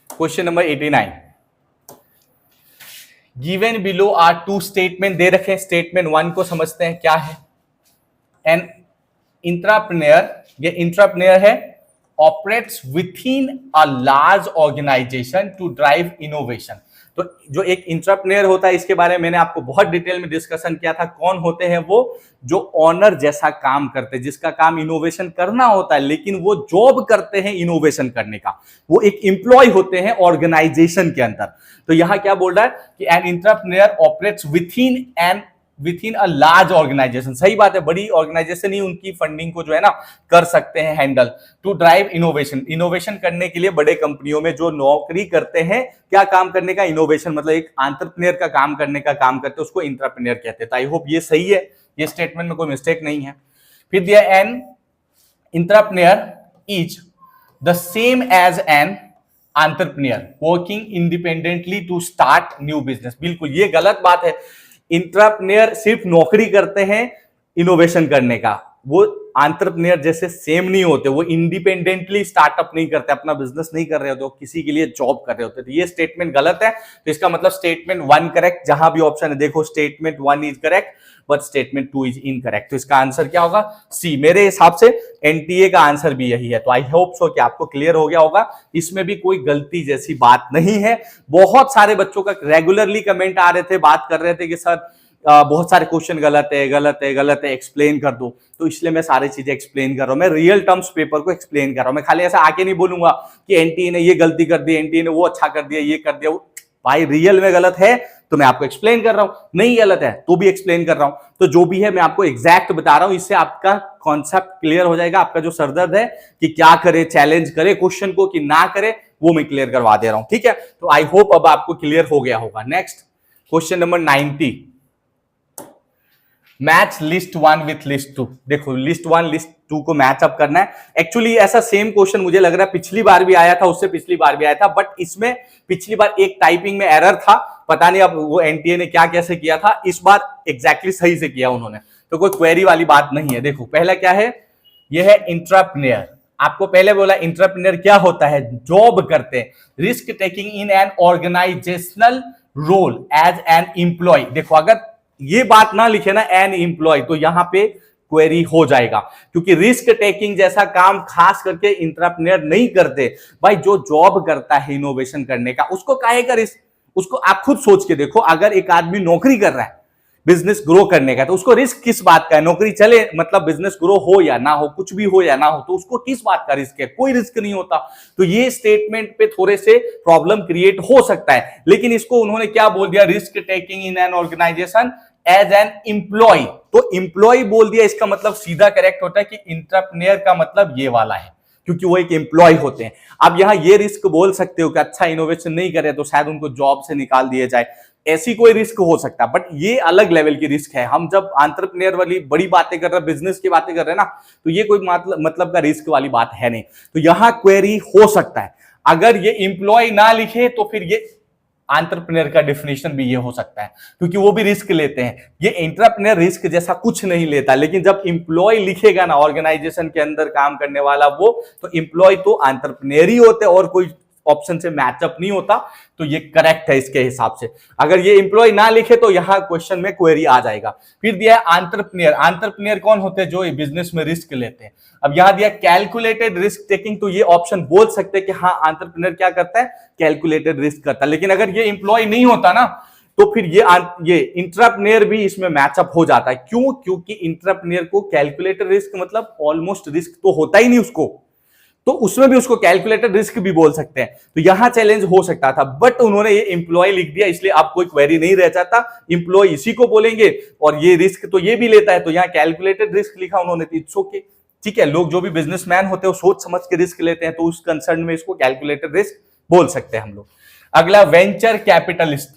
question number 89। Given below are 2 statement दे रखे हैं। स्टेटमेंट 1 को समझते हैं क्या है। एन इंट्राप्रेन्योर, ये इंट्राप्रेन्योर है, operates within a large organisation to drive innovation. तो जो एक इंट्राप्रेन्योर होता है, इसके बारे में मैंने आपको बहुत डिटेल में डिस्कशन किया था। कौन होते हैं वो, जो ऑनर जैसा काम करते हैं, जिसका काम इनोवेशन करना होता है, लेकिन वो जॉब करते हैं इनोवेशन करने का, वो एक एम्प्लॉय होते हैं ऑर्गेनाइजेशन के अंदर। तो यहां क्या बोल रहा है कि an intrapreneur operates within a large organisation. सही बात है, बड़ी ऑर्गेनाइजेशन ही उनकी फंडिंग को जो है ना कर सकते हैं handle. To drive innovation, innovation करने के लिए बड़े कंपनियों में जो नौकरी करते हैं, क्या काम करने का, इनोवेशन, मतलब एक एंटरप्रेन्योर का काम करने का काम करते हैं, उसको इंट्राप्रेन्योर कहते हैं। तो आई होप ये सही है, ये स्टेटमेंट में कोई मिस्टेक नहीं है। फिर दिया an intrapreneur is the same as an entrepreneur working independently to start new business. बिल्कुल ये गलत बात है। इंट्राप्रेन्योर सिर्फ नौकरी करते हैं इनोवेशन करने का, वो एंटरप्रेन्योर जैसे सेम नहीं होते, वो इंडिपेंडेंटली स्टार्टअप नहीं करते, अपना बिजनेस नहीं कर रहे होते, वो किसी के लिए जॉब कर रहे होते। तो ये स्टेटमेंट गलत है। तो इसका मतलब स्टेटमेंट 1 करेक्ट, जहां भी ऑप्शन है देखो statement 1 is correct but statement 2 is incorrect. तो इसका आंसर क्या होगा, सी। मेरे हिसाब से एनटीए का आंसर भी यही है। तो आई होप सो कि आपको क्लियर हो गया होगा, इसमें भी कोई गलती जैसी बात नहीं है। बहुत सारे बच्चों का रेगुलरली कमेंट आ रहे थे, बात कर रहे थे कि सर बहुत सारे क्वेश्चन गलत है, एक्सप्लेन कर दो। तो इसलिए मैं सारी चीजें एक्सप्लेन कर रहा हूं, मैं रियल टर्म्स पेपर को एक्सप्लेन कर रहा हूं। मैं खाली ऐसा आके नहीं बोलूंगा कि एनटीए ने ये गलती कर दी, एनटीए ने वो अच्छा कर दिया, ये कर दिया। भाई रियल में गलत है तो मैं आपको एक्सप्लेन कर रहा हूं, नहीं गलत है तो भी एक्सप्लेन कर रहा हूं। तो जो भी है मैं आपको एग्जैक्ट बता रहा हूं, इससे आपका कॉन्सेप्ट क्लियर हो जाएगा। आपका जो सरदर्द है कि क्या करे, चैलेंज करे क्वेश्चन को कि ना करे, वो मैं क्लियर करवा दे रहा हूं। ठीक है, तो आई होप अब आपको क्लियर हो गया होगा। Next question number 90, match list 1 with list 2। देखो लिस्ट 1 लिस्ट 2 को मैच अप करना है। एक्चुअली ऐसा सेम क्वेश्चन मुझे लग रहा है पिछली बार भी आया था, उससे पिछली बार भी आया था, बट इसमें पिछली बार एक टाइपिंग में एरर था, पता नहीं अब वो एनटीए ने क्या कैसे किया था, इस बार एग्जैक्टली सही से किया उन्होंने। तो कोई क्वेरी वाली बात नहीं है। देखो पहला क्या है, यह है इंट्राप्रेन्योर। आपको पहले बोला इंट्राप्रेन्योर क्या होता है, जॉब करते हैं, risk taking in an organizational role as an employee. देखो अगर ये बात ना लिखे ना एन एम्प्लॉय, तो यहां पे क्वेरी हो जाएगा, क्योंकि रिस्क टेकिंग जैसा काम खास करके इंट्राप्रेन्योर नहीं करते। भाई जो जॉब करता है इनोवेशन करने का, उसको काहे का रिस्क, उसको आप खुद सोच के देखो। अगर एक आदमी नौकरी कर रहा है बिजनेस ग्रो करने का, तो उसको रिस्क किस बात का है, नौकरी चले मतलब बिजनेस ग्रो हो या ना हो, कुछ भी हो या ना हो, तो उसको किस बात का रिस्क है, कोई रिस्क नहीं होता। तो ये स्टेटमेंट पे थोड़े से प्रॉब्लम क्रिएट हो सकता है, लेकिन इसको उन्होंने क्या बोल दिया, risk taking in an organization as an employee. तो एम्प्लॉय बोल दिया, इसका मतलब सीधा करेक्ट होता है कि इंट्राप्रेन्योर का मतलब ये वाला है, क्योंकि वो एक एम्प्लॉय होते हैं। अब यहां ये रिस्क बोल सकते हो कि अच्छा इनोवेशन नहीं करे तो शायद उनको जॉब से निकाल दिया जाए, ऐसी कोई रिस्क हो सकता है, बट ये अलग लेवल की रिस्क है। हम जब एंटरप्रेन्योर वाली बड़ी बातें कर रहे हैं, बिजनेस की बातें कर रहे हैं ना, तो ये कोई मतलब का रिस्क वाली बात है नहीं। तो यहां क्वेरी हो सकता है। अगर ये इंप्लॉय ना लिखे तो फिर ये एंटरप्रेन्योर का डेफिनेशन भी ये हो सकता है, क्योंकि वो भी रिस्क लेते हैं। ये एंटरप्रेन्योर रिस्क जैसा कुछ नहीं लेता, लेकिन जब इंप्लॉय लिखेगा ना ऑर्गेनाइजेशन के अंदर काम करने वाला वो, तो इंप्लॉय तो एंटरप्रेन्योर ही होते और कोई ऑप्शन से मैचअप नहीं होता। तो ये करेक्ट है इसके हिसाब से। अगर ये इंप्लॉय ना लिखे तो यहां क्वेश्चन में क्वेरी आ जाएगा। फिर दिया है एंटरप्रेन्योर। एंटरप्रेन्योर कौन होते हैं? जो बिजनेस में रिस्क लेते हैं। अब यहां दिया कैलकुलेटेड रिस्क टेकिंग, तो ये ऑप्शन बोल सकते हैं कि हाँ एंटरप्रेन्योर क्या करता है, कैलकुलेटेड रिस्क करता है। लेकिन अगर ये इंप्लॉय नहीं होता ना, तो फिर ये इंट्राप्रेन्योर भी इसमें मैचअप हो जाता है। क्यों? क्योंकि इंट्राप्रेन्योर को कैलकुलेटेड रिस्क मतलब ऑलमोस्ट रिस्क तो होता ही नहीं उसको, तो उसमें भी उसको कैलकुलेटेड रिस्क भी बोल सकते हैं। तो यहां चैलेंज हो सकता था, बट उन्होंने ये इंप्लॉय लिख दिया, इसलिए अब कोई क्वेरी नहीं रह जाता। इंप्लॉय इसी को बोलेंगे और ये रिस्क तो ये भी लेता है, तो यहां कैलकुलेटेड रिस्क लिखा उन्होंने, तो इट्स ओके। ठीक है, लोग जो भी बिजनेसमैन होते हैं वो सोच समझ के रिस्क लेते हैं, तो उस कंसर्न में इसको कैलकुलेटेड रिस्क बोल सकते हैं हम लोग। अगला वेंचर कैपिटलिस्ट।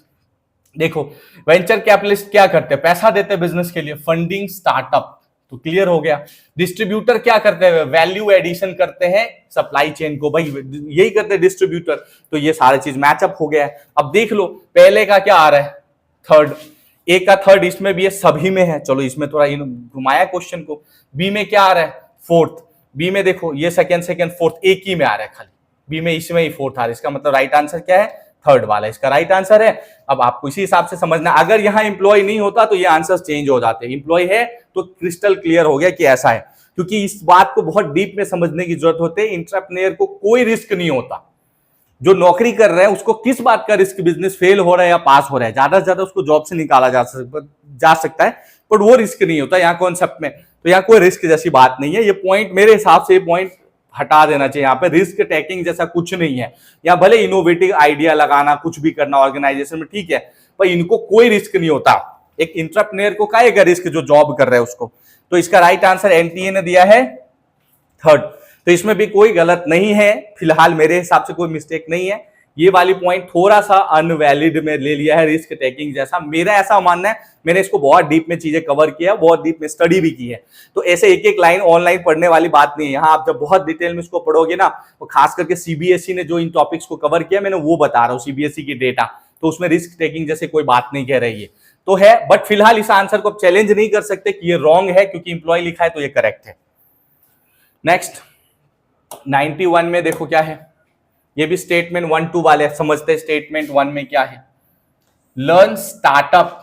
देखो वेंचर कैपिटलिस्ट क्या करते हैं? पैसा देते हैं बिजनेस के लिए, फंडिंग, स्टार्टअप, तो क्लियर हो गया। डिस्ट्रीब्यूटर क्या करते हैं? वैल्यू एडिशन करते हैं सप्लाई चेन को, भाई यही करते हैं डिस्ट्रीब्यूटर। तो ये सारी चीज मैचअप हो गया है। अब देख लो पहले का क्या आ रहा है, थर्ड। ए का थर्ड इसमें भी है, सभी में है। चलो इसमें थोड़ा घुमाया क्वेश्चन को। बी में क्या आ रहा है? फोर्थ। बी में देखो ये सेकंड फोर्थ एक ही में आ रहा है खाली, बी में इसमें ही फोर्थ आ रहा है। इसका मतलब राइट आंसर क्या है? थर्ड वाला इसका राइट आंसर है। अब आपको इसी हिसाब से समझना, अगर यहां इंप्लॉय नहीं होता तो ये आंसर चेंज हो जाते। इंप्लॉय है तो क्रिस्टल क्लियर हो गया कि ऐसा है, क्योंकि इस बात को बहुत डीप में समझने की जरूरत होती है। इंटरप्रेन्योर को कोई रिस्क नहीं होता। जो नौकरी कर रहे हैं उसको किस बात का रिस्क? बिजनेस फेल हो रहा है या पास हो रहा है, ज्यादा से ज्यादा उसको जॉब से निकाला जा सकता है, पर वो रिस्क नहीं होता यहाँ कॉन्सेप्ट में। तो यहाँ कोई रिस्क जैसी बात नहीं है। ये पॉइंट मेरे हिसाब से पॉइंट हटा देना चाहिए। यहाँ पे रिस्क टेकिंग जैसा कुछ नहीं है। या भले इनोवेटिव आइडिया लगाना, कुछ भी करना ऑर्गेनाइजेशन में, ठीक है, पर इनको कोई रिस्क नहीं होता। एक इंटरप्रेन्योर को काहेगा रिस्क जो जॉब कर रहे हैं उसको। तो इसका राइट आंसर एनटीए ने दिया है थर्ड। तो इसमें भी कोई गलत नहीं है फिलहाल, मेरे हिसाब से कोई मिस्टेक नहीं है। ये वाली पॉइंट थोड़ा सा अनवैलिड में ले लिया है रिस्क टेकिंग जैसा, मेरा ऐसा मानना है। मैंने इसको बहुत डीप में चीजें कवर किया, बहुत डीप में स्टडी भी की है। तो ऐसे एक एक लाइन ऑनलाइन पढ़ने वाली बात नहीं है। यहाँ आप जब बहुत डिटेल में इसको पढ़ोगे ना, तो खास करके सीबीएसई ने जो इन टॉपिक्स को कवर किया, मैंने वो बता रहा हूँ, सीबीएसई की डेटा, तो उसमें रिस्क टेकिंग जैसे कोई बात नहीं कह रही है। तो है, बट फिलहाल इस आंसर को चैलेंज नहीं कर सकते कि ये रॉन्ग है, क्योंकि इंप्लॉय लिखा है तो ये करेक्ट है। नेक्स्ट 91 में देखो क्या है, ये भी स्टेटमेंट 1 2 वाले समझते। स्टेटमेंट 1 में क्या है? लर्न स्टार्टअप,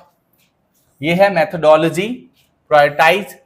ये है methodology, prioritize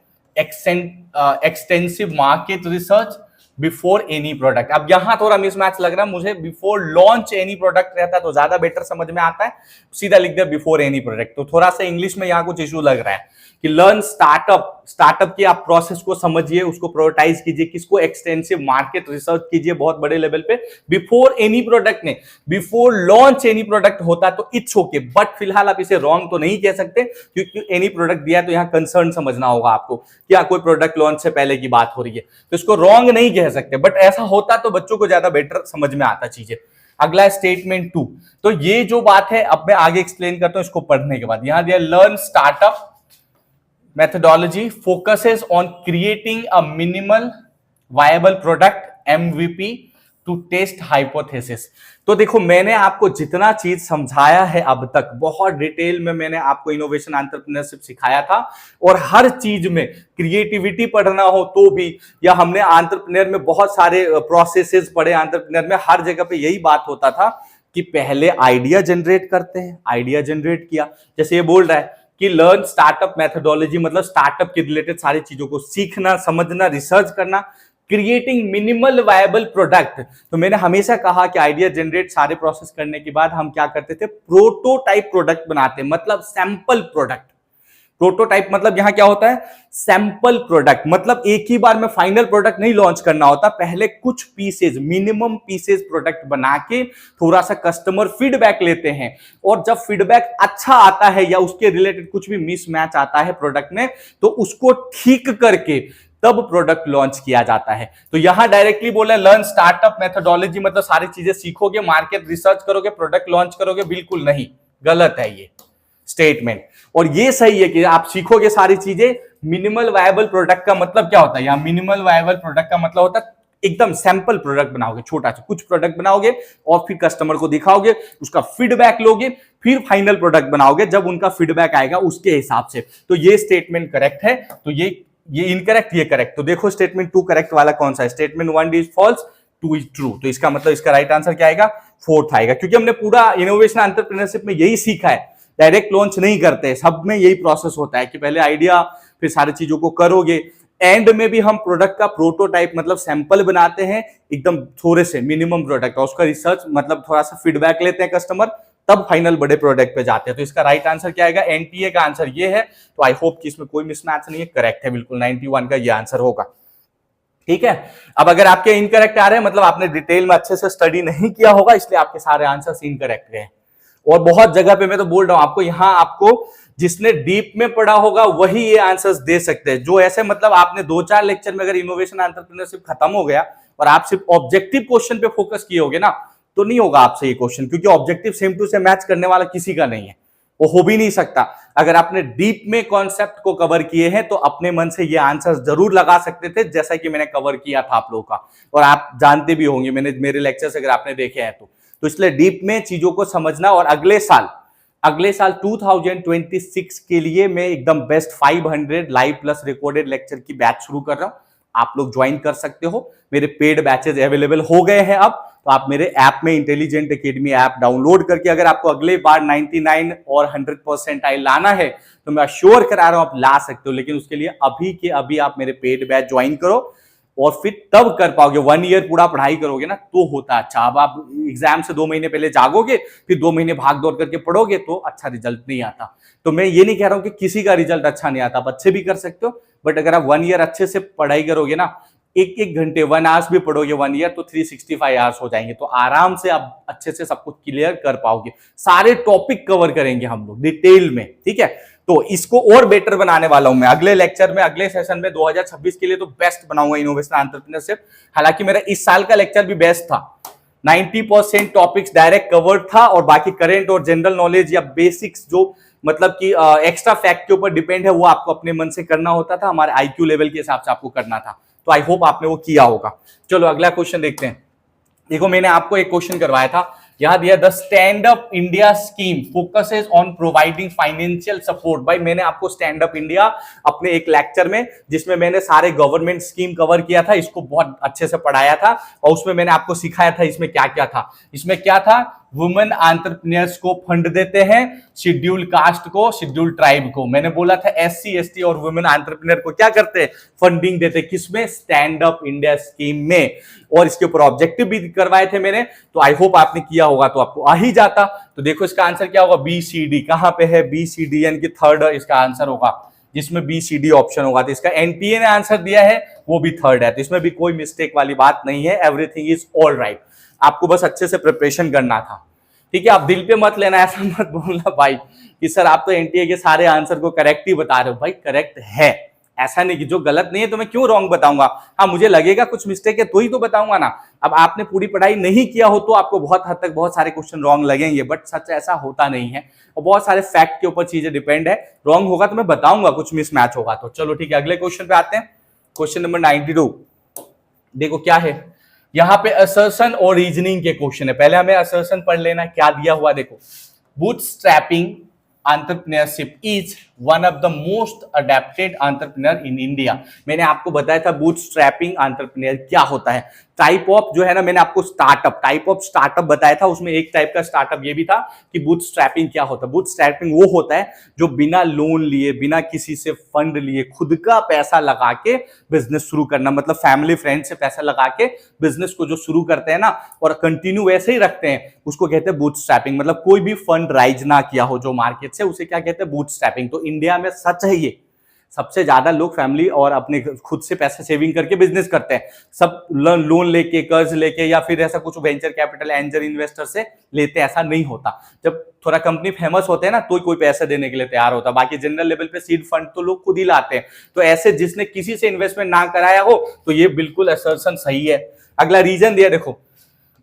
extensive market research before any product. अब यहां थोड़ा मिसमैच लग रहा है मुझे, बिफोर लॉन्च एनी प्रोडक्ट रहता है तो ज्यादा बेटर समझ में आता है, सीधा लिख दिया बिफोर एनी प्रोडक्ट। तो थोड़ा सा इंग्लिश में यहां कुछ इशू लग रहा है कि लर्न स्टार्टअप, स्टार्टअप की आप प्रोसेस को समझिए, उसको प्रायोरिटाइज कीजिए, किसको एक्सटेंसिव मार्केट रिसर्च कीजिए बहुत बड़े लेवल पे। बिफोर एनी प्रोडक्ट ने, बिफोर लॉन्च एनी प्रोडक्ट होता तो इट्स ओके, बट फिलहाल आप इसे रॉन्ग तो नहीं कह सकते, क्योंकि एनी प्रोडक्ट दिया तो यहाँ कंसर्न समझना होगा आपको, क्या कोई प्रोडक्ट लॉन्च से पहले की बात हो रही है, तो इसको रॉन्ग नहीं कह सकते। बट ऐसा होता तो बच्चों को ज्यादा बेटर समझ में आता चीजें। अगला स्टेटमेंट 2, तो ये जो बात है अब मैं आगे एक्सप्लेन करता हूं इसको पढ़ने के बाद। यहां दिया learn startup methodology focuses on creating a minimal viable product MVP to test hypothesis। तो देखो मैंने आपको जितना चीज समझाया है अब तक, बहुत डिटेल में मैंने आपको इनोवेशन एंटरप्रेन्योरशिप सिखाया था, और हर चीज में क्रिएटिविटी पढ़ना हो तो भी, या हमने एंटरप्रेन्योर में बहुत सारे प्रोसेसेस पढ़े, एंटरप्रेन्योर में हर जगह पे यही बात होता था कि पहले आइडिया जनरेट करते हैं, आइडिया जनरेट किया, जैसे ये बोल रहा है कि लर्न स्टार्टअप मेथोडोलॉजी मतलब स्टार्टअप के रिलेटेड सारी चीजों को सीखना, समझना, रिसर्च करना, क्रिएटिंग मिनिमल वायबल प्रोडक्ट। तो मैंने हमेशा कहा कि आइडिया जनरेट सारे प्रोसेस करने के बाद हम क्या करते थे, प्रोटोटाइप प्रोडक्ट बनाते, मतलब सैंपल प्रोडक्ट। प्रोटोटाइप मतलब यहां क्या होता है, सैंपल प्रोडक्ट, मतलब एक ही बार में फाइनल प्रोडक्ट नहीं लॉन्च करना होता, पहले कुछ पीसेज, मिनिमम पीसेज प्रोडक्ट बना के थोड़ा सा कस्टमर फीडबैक लेते हैं, और जब फीडबैक अच्छा आता है या उसके रिलेटेड कुछ भी मिसमैच आता है प्रोडक्ट में, तो उसको ठीक करके तब प्रोडक्ट लॉन्च किया जाता है। तो यहां डायरेक्टली बोला लर्न स्टार्टअप मेथोडोलॉजी मतलब सारी चीजें सीखोगे, मार्केट रिसर्च करोगे, प्रोडक्ट लॉन्च करोगे, बिल्कुल नहीं। गलत है ये स्टेटमेंट। और ये सही है कि आप सीखोगे सारी चीजें। मिनिमल वायबल प्रोडक्ट का मतलब क्या होता है, यहाँ मिनिमल वायबल प्रोडक्ट का मतलब होता है एकदम सैंपल प्रोडक्ट बनाओगे, छोटा सा कुछ प्रोडक्ट बनाओगे और फिर कस्टमर को दिखाओगे, उसका फीडबैक लोगे, फिर फाइनल प्रोडक्ट बनाओगे जब उनका फीडबैक आएगा उसके हिसाब से। तो ये स्टेटमेंट करेक्ट है, तो ये इनकरेक्ट, ये करेक्ट। तो देखो स्टेटमेंट 2 करेक्ट वाला कौन सा है, statement 1 is false, 2 is true. तो इसका मतलब इसका राइट आंसर क्या आएगा, 4th आएगा, क्योंकि हमने पूरा इनोवेशन एंटरप्रेन्योरशिप में यही सीखा है। डायरेक्ट लॉन्च नहीं करते, सब में यही प्रोसेस होता है कि पहले आइडिया, फिर सारी चीजों को करोगे, एंड में भी हम प्रोडक्ट का प्रोटोटाइप मतलब सैंपल बनाते हैं एकदम थोड़े से मिनिमम प्रोडक्ट, और उसका रिसर्च मतलब थोड़ा सा फीडबैक लेते हैं कस्टमर, तब फाइनल बड़े प्रोडक्ट पे जाते हैं। तो इसका राइट आंसर क्या आएगा, एनटीए का आंसर ये है। तो आई होप कि इसमें कोई मिसमैच नहीं है, करेक्ट है बिल्कुल, 91 का ये आंसर होगा। ठीक है, अब अगर आपके इनकरेक्ट आ रहे हैं मतलब आपने डिटेल में अच्छे से स्टडी नहीं किया होगा, इसलिए आपके सारे आंसर्स इनकरेक्ट गए। और बहुत जगह पे मैं तो बोल रहा हूं आपको, यहां आपको जिसने डीप में पढ़ा होगा वही ये आंसर्स दे सकते हैं। जो ऐसे मतलब आपने 2-4 लेक्चर में अगर इनोवेशन एंटरप्रेन्योरशिप खत्म हो गया और आप सिर्फ ऑब्जेक्टिव क्वेश्चन पे फोकस किए होगे ना, तो नहीं होगा आपसे ये क्वेश्चन, क्योंकि objective same to same match करने वाला किसी का नहीं है, वो हो भी नहीं सकता। अगर आपने डीप में कॉन्सेप्ट को कवर किए हैं तो अपने मन से ये आंसर्स जरूर लगा सकते थे, जैसा कि मैंने कवर किया था आप लोगों का, और आप जानते भी होंगे मैंने मेरे लेक्चर्स अगर आपने देखे हैं तो इसलिए डीप में चीजों को समझना। और अगले साल 2026 के लिए मैं एकदम best 500 live plus recorded lecture की बैच शुरू कर रहा हूं, आप लोग ज्वाइन कर सकते हो। मेरे पेड बैचेस अवेलेबल हो गए हैं अब, तो आप मेरे ऐप में इंटेलिजेंट एकेडमी ऐप डाउनलोड करके अगर आपको अगले बार 99 और 100% लाना है तो मैं अश्योर करा रहा हूं आप ला सकते हो, लेकिन उसके लिए अभी के अभी आप मेरे पेड बैच ज्वाइन करो और फिर तब कर पाओगे। 1 ईयर पूरा पढ़ाई करोगे ना तो होता अच्छा। अब आप एग्जाम से 2 महीने पहले जागोगे, फिर 2 महीने भाग दौड़ करके पढ़ोगे तो अच्छा रिजल्ट नहीं आता। तो मैं ये नहीं कह रहा हूं कि किसी का रिजल्ट अच्छा नहीं आता, आप अच्छे भी कर सकते हो, बट अगर आप 1 ईयर अच्छे से पढ़ाई करोगे ना, एक घंटे 1 आवर्स भी पढ़ोगे 1 ईयर तो 365 आवर्स हो जाएंगे, तो आराम से आप अच्छे से सब कुछ क्लियर कर पाओगे। सारे टॉपिक कवर करेंगे हम लोग डिटेल में, ठीक है। तो इसको और बेटर बनाने वाला हूं मैं अगले लेक्चर में, अगले सेशन में 2026 के लिए तो बेस्ट बनाऊंगा इनोवेशन एंटरप्रेन्योरशिप। हालांकि मेरा इस साल का लेक्चर भी बेस्ट था, 90% टॉपिक्स डायरेक्ट कवर्ड था और बाकी करेंट और जनरल नॉलेज या बेसिक्स जो मतलब कि एक्स्ट्रा फैक्ट के ऊपर डिपेंड है वो आपको अपने मन से करना होता था, हमारे आईक्यू लेवल के हिसाब से आपको करना था। तो आई होप आपने वो किया होगा। चलो अगला क्वेश्चन देखते हैं। देखो मैंने आपको एक क्वेश्चन करवाया था, यहां दिया the stand up India scheme focuses on providing financial support. भाई मैंने आपको स्टैंड अप इंडिया अपने एक लेक्चर में जिसमें मैंने सारे गवर्नमेंट स्कीम कवर किया था, इसको बहुत अच्छे से पढ़ाया था और उसमें मैंने आपको सिखाया था इसमें क्या क्या था। इसमें क्या था, वुमेन एंटरप्रेन्योर्स को फंड देते हैं, शेड्यूल कास्ट को, शेड्यूल ट्राइब को। मैंने बोला था SC ST और वुमेन एंटरप्रेन्योर को क्या करते हैं, फंडिंग देते, किसमें, स्टैंड अप इंडिया स्कीम में। और इसके ऊपर ऑब्जेक्टिव भी करवाए थे मैंने, तो आई होप आपने किया होगा तो आपको आ ही जाता। तो देखो इसका आंसर क्या होगा, BCD। कहां पे है BCD, यानी कि थर्ड इसका आंसर होगा, जिसमें BCD ऑप्शन होगा। तो इसका NTA ने आंसर दिया है, वो भी थर्ड है, तो इसमें भी कोई मिस्टेक वाली बात नहीं है, एवरीथिंग इज ऑल राइट। आपको बस अच्छे से प्रिपरेशन करना था, ठीक है। आप दिल पे मत लेना, ऐसा मत बोलना भाई कि सर आप तो NTA के सारे आंसर को करेक्ट ही बता रहे हो। भाई करेक्ट है, ऐसा नहीं कि जो गलत नहीं है तो मैं क्यों रॉन्ग बताऊंगा। हाँ मुझे लगेगा कुछ मिस्टेक है तो ही तो बताऊंगा ना। अब आपने पूरी पढ़ाई नहीं किया हो तो आपको बहुत हद तक बहुत सारे क्वेश्चन रॉन्ग लगेंगे, बट सच ऐसा होता नहीं है और बहुत सारे फैक्ट के ऊपर चीजें डिपेंड है। रॉन्ग होगा तो मैं बताऊंगा, कुछ मिसमैच होगा तो। चलो ठीक है, अगले क्वेश्चन पे आते हैं। क्वेश्चन नंबर 92 देखो क्या है, यहां पे असर्शन और रीजनिंग के क्वेश्चन है। पहले हमें असर्शन पढ़ लेना, क्या दिया हुआ देखो, bootstrapping entrepreneurship is one of the most adapted entrepreneur in India। मैंने आपको बताया था बूटस्ट्रैपिंग एंटरप्रेन्योर क्या होता है। टाइप ऑफ जो है ना, मैंने आपको टाइप ऑफ स्टार्टअप बताया था, उसमें एक टाइप का स्टार्टअप ये भी था कि बूटस्ट्रैपिंग क्या होता है। बूटस्ट्रैपिंग वो होता है जो बिना लोन लिए, बिना किसी से फंड लिए, खुद का पैसा लगा के बिजनेस शुरू करना, मतलब फैमिली फ्रेंड से पैसा लगा के बिजनेस को जो शुरू करते हैं ना और कंटिन्यू वैसे ही रखते हैं, उसको कहते हैं बूटस्ट्रैपिंग। मतलब कोई भी फंड राइज ना किया हो जो मार्केट से, उसे क्या कहते हैं, बूटस्ट्रैपिंग। तो इंडिया में सच है ये, सबसे ज्यादा लोग फैमिली और अपने खुद से पैसे सेविंग करके बिजनेस करते हैं। सब लोन लेके, कर्ज लेके या फिर ऐसा कुछ वेंचर कैपिटल एंजल इन्वेस्टर से लेते, ऐसा नहीं होता। जब थोड़ा कंपनी फेमस होते हैं ना तो कोई पैसे देने के लिए तैयार होता, बाकी जनरल लेवल पे सीड फंड तो लोग खुद ही लाते हैं। तो ऐसे जिसने किसी से इन्वेस्टमेंट ना कराया हो तो ये बिल्कुल असर्शन सही है। अगला रीजन दिया देखो,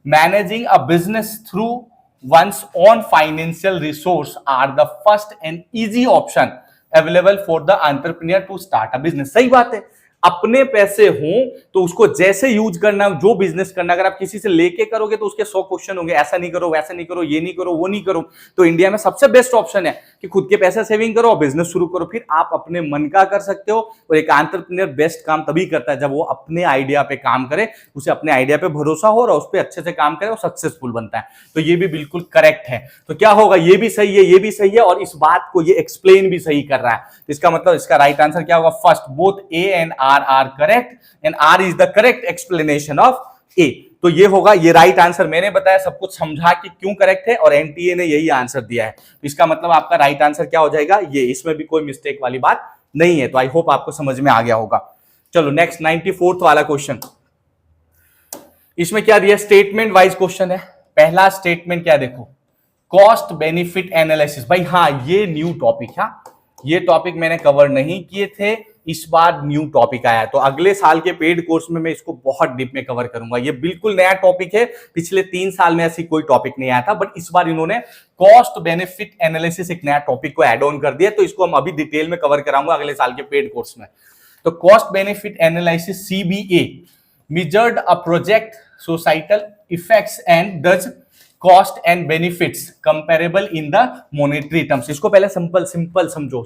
managing a business through one's own financial resource are the first and easy option available for the entrepreneur to start a business। सही बात है, अपने पैसे हों तो उसको जैसे यूज करना, जो बिजनेस करना, अगर आप किसी से लेके करोगे तो उसके 100 क्वेश्चन होंगे, ऐसा नहीं करो, वैसा नहीं करो, ये नहीं करो, वो नहीं करो। तो इंडिया में सबसे बेस्ट ऑप्शन है कि खुद के पैसे सेविंग करो और बिजनेस शुरू करो, फिर आप अपने मन का कर सकते हो। और एक एंटरप्रेन्योर बेस्ट काम तभी करता है जब वो अपने आइडिया पे काम करे, उसे अपने आइडिया पे भरोसा हो और उस पर अच्छे से काम करे और सक्सेसफुल बनता है। तो ये भी बिल्कुल करेक्ट है। तो क्या होगा, ये भी सही है, ये भी सही है, और इस बात को ये एक्सप्लेन भी सही कर रहा है। इसका मतलब इसका राइट आंसर क्या होगा, first, both A and R are correct and R is the correct explanation of A. तो ये होगा, ये राइट आंसर मैंने बताया, सब कुछ समझा कि क्यों करेक्ट है, और एनटीए ने यही आंसर दिया है। तो इसका मतलब आपका राइट आंसर क्या हो जाएगा, ये। इसमें भी कोई मिस्टेक वाली बात नहीं है। तो आई होप आपको समझ में आ गया होगा। चलो नेक्स्ट 94th वाला क्वेश्चन। इसमें क्या दिया, स्टेटमेंट वाइज क्वेश्चन है। पहला स्टेटमेंट क्या, देखो, कॉस्ट बेनिफिट एनालिसिस। भाई हाँ, ये न्यू टॉपिक है, ये टॉपिक मैंने कवर नहीं किए थे, इस बार न्यू टॉपिक आया है। तो अगले साल के पेड कोर्स में मैं इसको बहुत डीप में कवर करूंगा। ये बिल्कुल नया टॉपिक है, पिछले 3 साल में ऐसी कोई टॉपिक नहीं आया था, बट इस बार इन्होंने कॉस्ट बेनिफिट एनालिसिस एक नया टॉपिक को एड ऑन कर दिया। तो इसको हम अभी डिटेल में कवर कराऊंगा अगले साल के पेड कोर्स में। तो cost benefit analysis, CBA, measured a project societal effects and does cost and benefits comparable in the monetary terms। इसको पहले सिंपल समझो।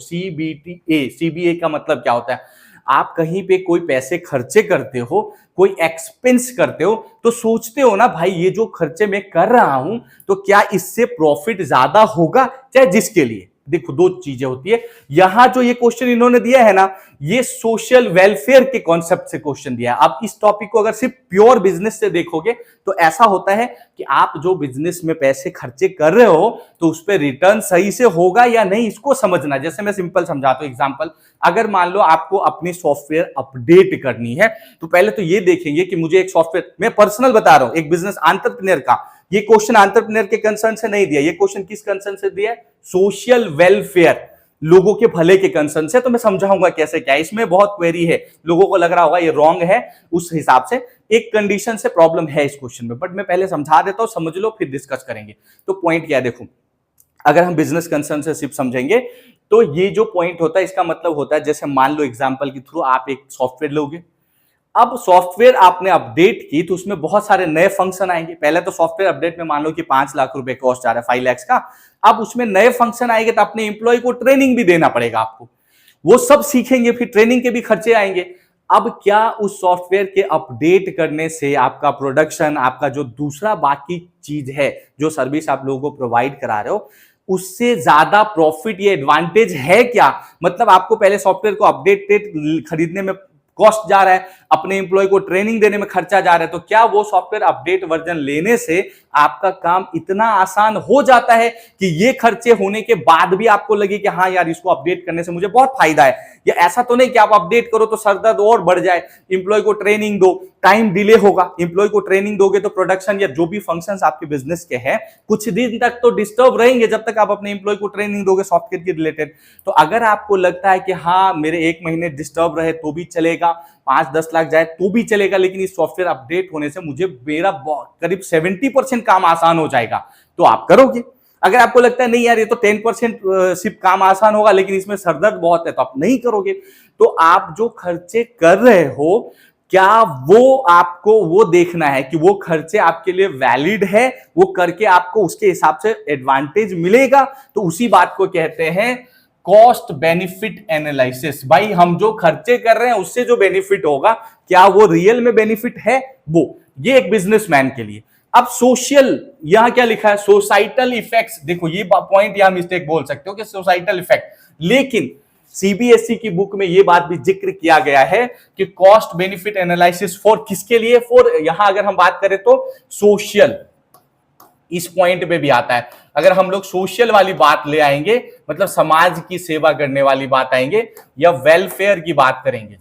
CBA का मतलब क्या होता है, आप कहीं पे कोई पैसे खर्चे करते हो, कोई एक्सपेंस करते हो, तो सोचते हो ना भाई ये जो खर्चे मैं कर रहा हूं तो क्या इससे प्रॉफिट ज्यादा होगा, चाहे जिसके लिए। देखो, दो चीजें होती है। यहां जो ये क्वेश्चन इन्होंने दिया है ना, ये सोशल वेलफेयर के कॉन्सेप्ट से क्वेश्चन दिया है। आप इस टॉपिक को अगर सिर्फ प्योर बिजनेस से देखोगे तो ऐसा होता है कि आप जो बिजनेस में पैसे खर्चे कर रहे हो तो उस पर रिटर्न सही से होगा या नहीं, इसको समझना। जैसे मैं सिंपल समझाता हूं एग्जांपल, अगर मान लो आपको अपनी सॉफ्टवेयर अपडेट करनी है, तो पहले तो ये देखेंगे कि मुझे एक सॉफ्टवेयर, मैं पर्सनल बता रहा हूं, एक बिजनेस एंटरप्रेन्योर का, ये क्वेश्चन एंटरप्रेन्योर के कंसर्न से नहीं दिया, ये क्वेश्चन किस कंसर्न से दिया है, सोशल वेलफेयर, लोगों के भले के कंसर्न से। तो मैं समझाऊंगा कैसे क्या है। इसमें बहुत क्वेरी है, लोगों को लग रहा होगा ये रॉन्ग है, उस हिसाब से एक कंडीशन से प्रॉब्लम है इस क्वेश्चन में, बट मैं पहले समझा देता हूं, समझ लो फिर डिस्कस करेंगे। तो पॉइंट क्या है, देखो, अगर हम बिजनेस कंसर्न से सिर्फ समझेंगे तो ये जो पॉइंट होता है, इसका मतलब होता है, जैसे मान लो एग्जांपल के थ्रू आप एक सॉफ्टवेयर लोगे, अब सॉफ्टवेयर आपने अपडेट की तो उसमें बहुत सारे नए फंक्शन आएंगे। पहले तो सॉफ्टवेयर अपडेट में मान लो कि 5 लाख रुपए कॉस्ट आ रहा है, 5 लाख का। अब उसमें नए फंक्शन आएंगे तो अपने एम्प्लॉय को ट्रेनिंग भी देना पड़ेगा आपको, वो सब सीखेंगे, फिर ट्रेनिंग के भी खर्चे आएंगे। अब क्या उस सॉफ्टवेयर के अपडेट करने से आपका प्रोडक्शन, आपका जो दूसरा बाकी चीज है, जो सर्विस आप लोगों को प्रोवाइड करा रहे हो, उससे ज्यादा प्रॉफिट या एडवांटेज है क्या? मतलब आपको पहले सॉफ्टवेयर को अपडेटेड खरीदने में कॉस्ट जा रहा है, अपने एम्प्लॉय को ट्रेनिंग देने में खर्चा जा रहा है, तो क्या वो सॉफ्टवेयर अपडेट वर्जन लेने से आपका काम इतना आसान हो जाता है कि ये खर्चे होने के बाद भी आपको लगे कि हाँ यार, इसको अपडेट करने से मुझे बहुत फायदा है? या ऐसा तो नहीं कि आप अपडेट करो तो सरदर्द और बढ़ जाए, एम्प्लॉय को ट्रेनिंग दो, टाइम डिले होगा, एम्प्लॉय को ट्रेनिंग दोगे तो प्रोडक्शन या जो भी फंक्शंस आपके बिजनेस के हैं कुछ दिन तक तो डिस्टर्ब रहेंगे जब तक आप अपने एम्प्लॉय को ट्रेनिंग दोगे सॉफ्टवेयर के रिलेटेड। तो अगर आपको लगता है कि हाँ मेरे 1 महीने डिस्टर्ब रहे तो भी चलेगा, 5-10 लाख जाए तो भी चलेगा, लेकिन इस सॉफ्टवेयर अपडेट होने से मुझे मेरा करीब 70% काम आसान हो जाएगा, तो आप करोगे। अगर आपको लगता है नहीं यार ये तो 10% सिर्फ काम आसान होगा लेकिन इसमें सरदर्द बहुत है, तो आप नहीं करोगे। तो आप जो खर्चे कर रहे हो, क्या वो आपको वो देखना है कि वो खर्चे आपके लिए वैलिड है, वो करके आपको उसके हिसाब से एडवांटेज मिलेगा, तो उसी बात को कहते हैं कॉस्ट बेनिफिट एनालिसिस। भाई हम जो खर्चे कर रहे हैं उससे जो बेनिफिट होगा, क्या वो रियल में बेनिफिट है, वो। ये एक बिजनेसमैन के लिए। अब सोशल, यहां क्या लिखा है, सोसाइटल इफेक्ट्स। देखो ये पॉइंट यहां मिस्टेक बोल सकते हो कि सोसाइटल इफेक्ट, लेकिन सीबीएसई की बुक में यह बात भी जिक्र किया गया है कि कॉस्ट बेनिफिट एनालिसिस फॉर किसके लिए, फॉर, यहां अगर हम बात करें तो सोशल, इस पॉइंट पे भी आता है। अगर हम लोग सोशल वाली बात ले आएंगे, मतलब समाज की सेवा करने वाली बात आएंगे, या वेलफेयर की बात करेंगे,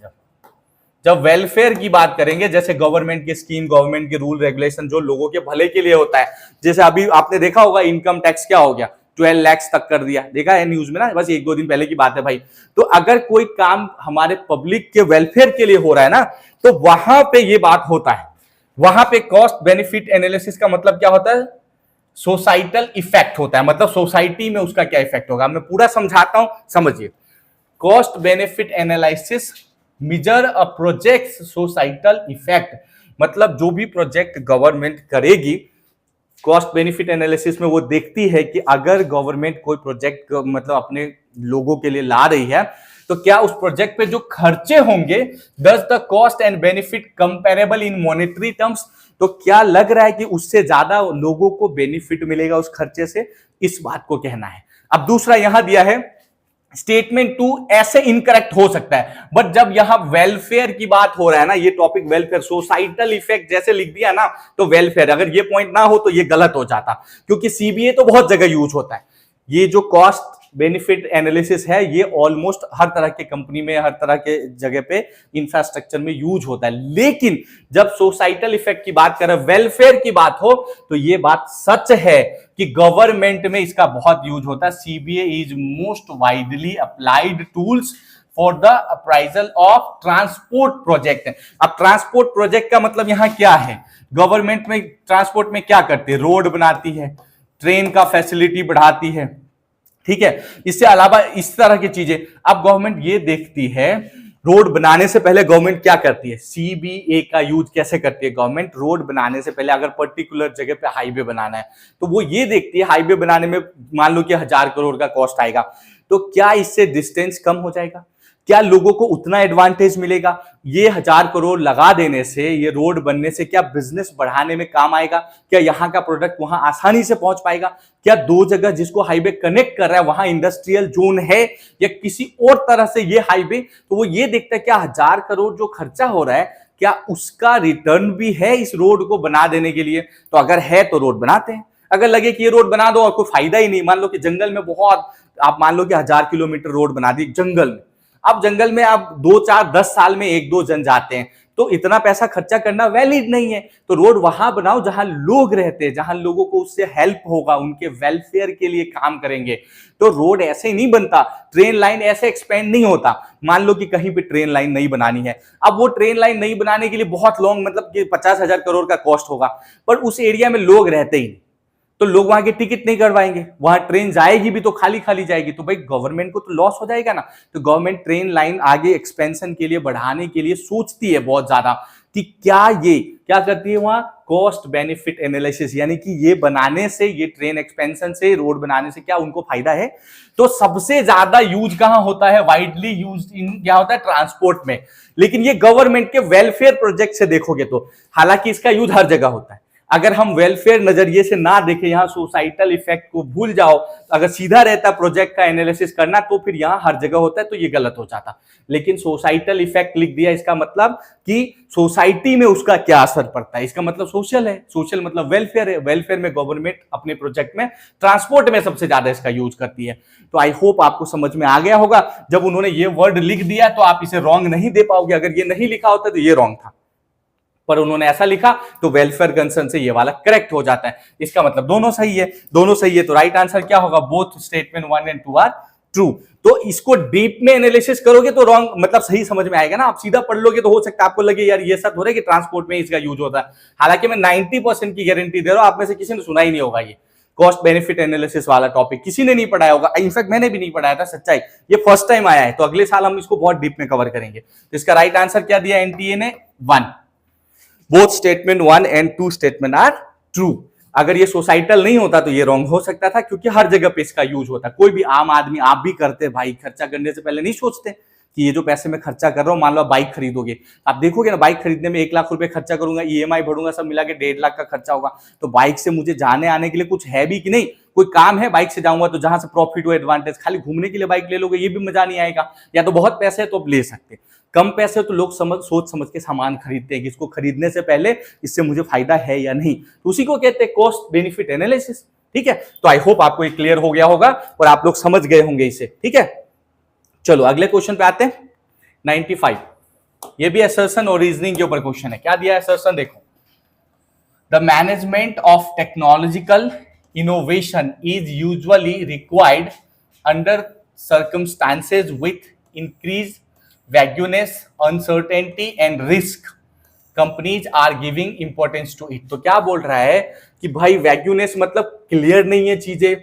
जब वेलफेयर की बात करेंगे, जैसे गवर्नमेंट की स्कीम, गवर्नमेंट के रूल रेगुलेशन जो लोगों के भले के लिए होता है, जैसे अभी आपने देखा होगा इनकम टैक्स क्या हो गया, 12 लाख तक कर दिया, देखा है न्यूज में ना, बस 1-2 दिन पहले की बात है भाई। तो अगर कोई काम हमारे पब्लिक के वेलफेयर के लिए हो रहा है ना, तो वहां पे ये बात होता है, वहां पे कॉस्ट बेनिफिट एनालिसिस का मतलब क्या होता है, सोसाइटल इफेक्ट होता है, मतलब सोसाइटी में उसका क्या इफेक्ट होगा। मैं पूरा समझाता हूं, समझिए। Cost benefit analysis measure a project societal effect, मतलब जो भी प्रोजेक्ट गवर्नमेंट करेगी, कॉस्ट बेनिफिट एनालिसिस में वो देखती है कि अगर गवर्नमेंट कोई प्रोजेक्ट मतलब अपने लोगों के लिए ला रही है, तो क्या उस प्रोजेक्ट पे जो खर्चे होंगे, does the cost and benefit comparable in monetary terms, तो क्या लग रहा है कि उससे ज्यादा लोगों को बेनिफिट मिलेगा उस खर्चे से, इस बात को कहना है। अब दूसरा यहां दिया है स्टेटमेंट 2 ऐसे इनकरेक्ट हो सकता है, बट जब यहां वेलफेयर की बात हो रहा है ना, ये टॉपिक वेलफेयर सोसाइटल इफेक्ट जैसे लिख दिया ना, तो वेलफेयर, अगर ये पॉइंट ना हो तो ये गलत हो जाता, क्योंकि सीबीए तो बहुत जगह यूज होता है। ये जो कॉस्ट बेनिफिट एनालिसिस है, ये ऑलमोस्ट हर तरह के कंपनी में, हर तरह के जगह पे इंफ्रास्ट्रक्चर में यूज होता है। लेकिन जब सोसाइटल इफेक्ट की बात करें, वेलफेयर की बात हो, तो ये बात सच है कि गवर्नमेंट में इसका बहुत यूज होता है। CBA is most widely applied tools for the appraisal of transport project. अब ट्रांसपोर्ट प्रोजेक्ट का मतलब यहां क्या है, गवर्नमेंट में ट्रांसपोर्ट में क्या करती है, रोड बनाती है, ट्रेन का फैसिलिटी बढ़ाती है, ठीक है। इससे अलावा इस तरह की चीजें अब गवर्नमेंट ये देखती है। रोड बनाने से पहले गवर्नमेंट क्या करती है, सीबीए का यूज कैसे करती है गवर्नमेंट, रोड बनाने से पहले अगर पर्टिकुलर जगह पे हाईवे बनाना है, तो वो ये देखती है हाईवे बनाने में मान लो कि 1000 करोड़ का कॉस्ट आएगा, तो क्या इससे डिस्टेंस कम हो जाएगा, क्या लोगों को उतना एडवांटेज मिलेगा, ये 1000 करोड़ लगा देने से, ये रोड बनने से क्या बिजनेस बढ़ाने में काम आएगा, क्या यहाँ का प्रोडक्ट वहां आसानी से पहुंच पाएगा, क्या दो जगह जिसको हाईवे कनेक्ट कर रहा है वहां इंडस्ट्रियल जोन है या किसी और तरह से ये हाईवे, तो वो ये देखता है क्या 1000 करोड़ जो खर्चा हो रहा है, क्या उसका रिटर्न भी है इस रोड को बना देने के लिए। तो अगर है तो रोड बनाते हैं, अगर लगे कि ये रोड बना दो और कोई फायदा ही नहीं, मान लो कि जंगल में बहुत, आप मान लो कि 1000 किलोमीटर रोड बना दी जंगल में, अब जंगल में आप 2 4 10 साल में 1 2 जन जाते हैं, तो इतना पैसा खर्चा करना वैलिड नहीं है। तो रोड वहां बनाओ जहां लोग रहते हैं, जहां लोगों को उससे हेल्प होगा, उनके वेलफेयर के लिए काम करेंगे। तो रोड ऐसे ही नहीं बनता, ट्रेन लाइन ऐसे एक्सपेंड नहीं होता। मान लो कि कहीं पे ट्रेन लाइन नहीं बनानी है, अब वो ट्रेन लाइन नहीं बनाने के लिए बहुत लॉन्ग, मतलब कि 50,000 करोड़ का कॉस्ट होगा, पर उस एरिया में लोग रहते ही नहीं, तो लोग वहां के टिकट नहीं करवाएंगे, वहां ट्रेन जाएगी भी तो खाली खाली जाएगी, तो भाई गवर्नमेंट को तो लॉस हो जाएगा ना। तो गवर्नमेंट ट्रेन लाइन आगे एक्सपेंशन के लिए, बढ़ाने के लिए सोचती है बहुत ज्यादा कि क्या करती है वहां, कॉस्ट बेनिफिट एनालिसिस, यानी कि ये बनाने से, ये ट्रेन एक्सपेंशन से, रोड बनाने से क्या उनको फायदा है। तो सबसे ज्यादा यूज कहां होता है, वाइडली यूज इन क्या होता है, ट्रांसपोर्ट में। लेकिन ये गवर्नमेंट के वेलफेयर प्रोजेक्ट से देखोगे तो, हालांकि इसका यूज हर जगह होता है। अगर हम वेलफेयर नजरिए से ना देखें, यहां सोसाइटल इफेक्ट को भूल जाओ, अगर सीधा रहता प्रोजेक्ट का एनालिसिस करना, तो फिर यहां हर जगह होता है, तो ये गलत हो जाता। लेकिन सोसाइटल इफेक्ट लिख दिया, इसका मतलब कि सोसाइटी में उसका क्या असर पड़ता है, इसका मतलब सोशल है, सोशल मतलब वेलफेयर है। वेलफेयर में गवर्नमेंट अपने प्रोजेक्ट में ट्रांसपोर्ट में सबसे ज्यादा इसका यूज करती है। तो आई होप आपको समझ में आ गया होगा। जब उन्होंने ये वर्ड लिख दिया तो आप इसे रॉन्ग नहीं दे पाओगे, अगर ये नहीं लिखा होता तो ये रॉन्ग था, पर उन्होंने ऐसा लिखा तो वेलफेयर कंसर्न से ये वाला करेक्ट हो जाता है। इसका मतलब दोनों सही है, दोनों सही है, तो राइट आंसर क्या होगा, both statement 1 and 2 are true. तो इसको डीप में एनालिसिस करोगे तो रॉन्ग, मतलब सही समझ में आएगा ना। आप सीधा पढ़ लोगे तो हो सकता है आपको लगे यार ये सब हो रहा है कि ट्रांसपोर्ट में इसका यूज होता है, हालांकि मैं 90% की गारंटी दे रहा हूं, आप में से किसी ने सुना ही नहीं होगा ये कॉस्ट बेनिफिट एनालिसिस वाला टॉपिक, किसी ने नहीं पढ़ाया होगा। इनफैक्ट मैंने भी नहीं पढ़ाया था, सच्चाई, ये फर्स्ट टाइम आया है। तो अगले साल हम इसको बहुत डीप में कवर करेंगे। तो इसका राइट आंसर क्या दिया एनटीए ने, 1। Both statement 1 and 2 statement are true. अगर ये सोसाइटल नहीं होता तो ये रॉन्ग हो सकता था, क्योंकि हर जगह पे इसका यूज होता है। कोई भी आम आदमी, आप भी करते भाई, खर्चा करने से पहले नहीं सोचते कि ये जो पैसे मैं खर्चा कर रहा हूं, मान लो बाइक खरीदोगे, आप देखोगे ना बाइक खरीदने में 1 लाख रुपए खर्चा करूंगा, ईएमआई भरूंगा, सब मिला के 1.5 लाख का खर्चा होगा। तो बाइक से मुझे जाने आने के लिए कुछ है भी कि नहीं, कोई काम है, बाइक से जाऊंगा तो जहां से प्रॉफिट हो, एडवांटेज। खाली घूमने के लिए बाइक ले लोगे, ये भी मजा नहीं आएगा। या तो बहुत पैसे है तो आप ले सकते, कम पैसे तो लोग सोच समझ के सामान खरीदते हैं कि इसको खरीदने से पहले इससे मुझे फायदा है या नहीं, तो उसी को कहते हैं कॉस्ट बेनिफिट एनालिसिस। ठीक है, तो आई होप आपको ये क्लियर हो गया होगा और आप लोग समझ गए होंगे इसे। ठीक है, चलो अगले क्वेश्चन पे आते हैं। 95, ये भी असर्शन और रीजनिंग के ऊपर क्वेश्चन है। क्या दिया है असर्शन, देखो, the management of technological innovation is usually required under circumstances with increased vagueness, uncertainty and risk companies are giving importance to it. तो क्या बोल रहा है कि भाई वैग्यूनेस मतलब क्लियर नहीं है चीजें,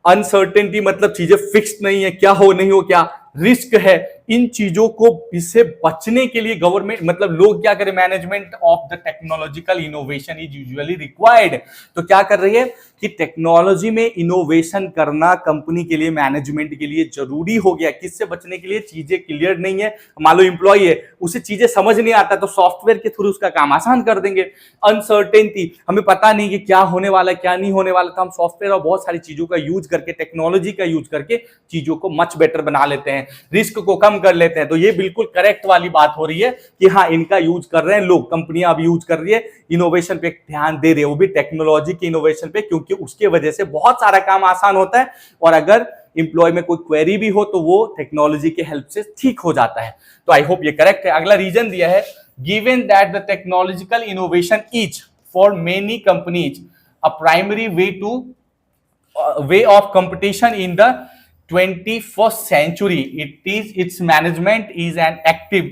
अनसर्टेनिटी मतलब चीजें फिक्स्ड नहीं है, क्या हो नहीं हो, क्या रिस्क है, इन चीजों को इससे बचने के लिए गवर्नमेंट मतलब लोग क्या करें, management of the technological innovation is usually required. तो क्या कर रही है कि टेक्नोलॉजी में इनोवेशन करना कंपनी के लिए, मैनेजमेंट के लिए जरूरी हो गया। किससे बचने के लिए, चीजें क्लियर नहीं है, मान लो इंप्लॉय है उसे चीजें समझ नहीं आता तो सॉफ्टवेयर के थ्रू उसका काम आसान कर देंगे। अनसर्टेनिटी, हमें पता नहीं कि क्या होने वाला क्या नहीं होने वाला, तो हम सॉफ्टवेयर और बहुत सारी चीजों का यूज करके, टेक्नोलॉजी का यूज करके चीजों को मच बेटर बना लेते हैं, रिस्क को कम कर लेते हैं। तो ये बिल्कुल करेक्ट वाली बात हो रही है कि हाँ इनका यूज कर रहे हैं लोग, कंपनियां अब यूज कर रही है, इनोवेशन पे ध्यान दे रही है, वो भी टेक्नोलॉजी के इनोवेशन पे, क्योंकि उसके वजह से बहुत सारा काम आसान होता है और अगर इंप्लॉय में कोई क्वेरी भी हो तो वो टेक्नोलॉजी के हेल्प से ठीक हो जाता है। तो आई होप ये करेक्ट है। अगला रीजन दिया है, given that the technological innovation is for many companies a primary way of competition in the 21st century, its management is an active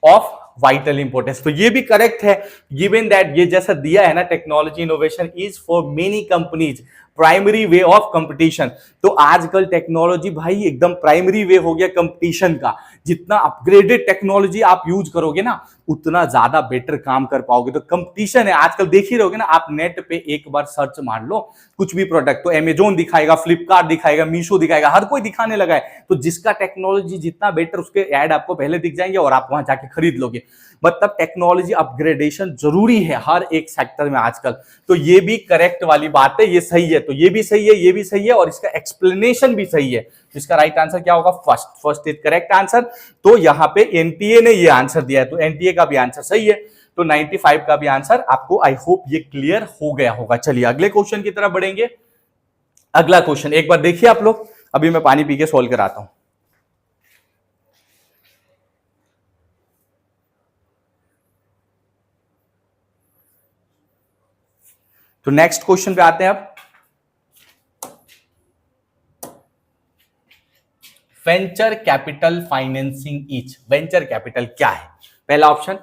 of vital importance. तो ये भी करेक्ट है, given that ये जैसा दिया है ना, technology innovation is for many companies primary way of competition. तो आजकल टेक्नोलॉजी भाई एकदम प्राइमरी वे हो गया कंपटीशन का। जितना अपग्रेडेड टेक्नोलॉजी आप यूज करोगे ना उतना ज्यादा बेटर काम कर पाओगे। तो कंपटीशन है आजकल, देख ही रहोगे ना आप, नेट पे एक बार सर्च मार लो कुछ भी प्रोडक्ट तो अमेजोन दिखाएगा, फ्लिपकार्ट दिखाएगा, मीशो दिखाएगा, हर कोई दिखाने लगा है। तो जिसका टेक्नोलॉजी जितना बेटर उसके ऐड आपको पहले दिख जाएंगे और आप वहां जाके खरीद लोगे। मतलब टेक्नोलॉजी अपग्रेडेशन जरूरी है हर एक सेक्टर में आजकल। तो ये भी करेक्ट वाली बात है, ये सही है। तो ये भी सही है, ये भी सही है और इसका एक्सप्लेनेशन भी सही है। इसका राइट आंसर क्या होगा, फर्स्ट इज करेक्ट आंसर। तो यहां पे एनटीए ने ये आंसर दिया है, तो एनटीए का भी आंसर सही है। तो 95 का भी आंसर आपको, आई होप ये क्लियर हो गया होगा। चलिए अगले क्वेश्चन की तरफ बढ़ेंगे। अगला क्वेश्चन एक बार देखिए आप लोग, अभी मैं पानी पी के सॉल्व कराता हूं। तो नेक्स्ट क्वेश्चन पे आते हैं अब। Venture capital financing is, venture capital क्या है? पहला option,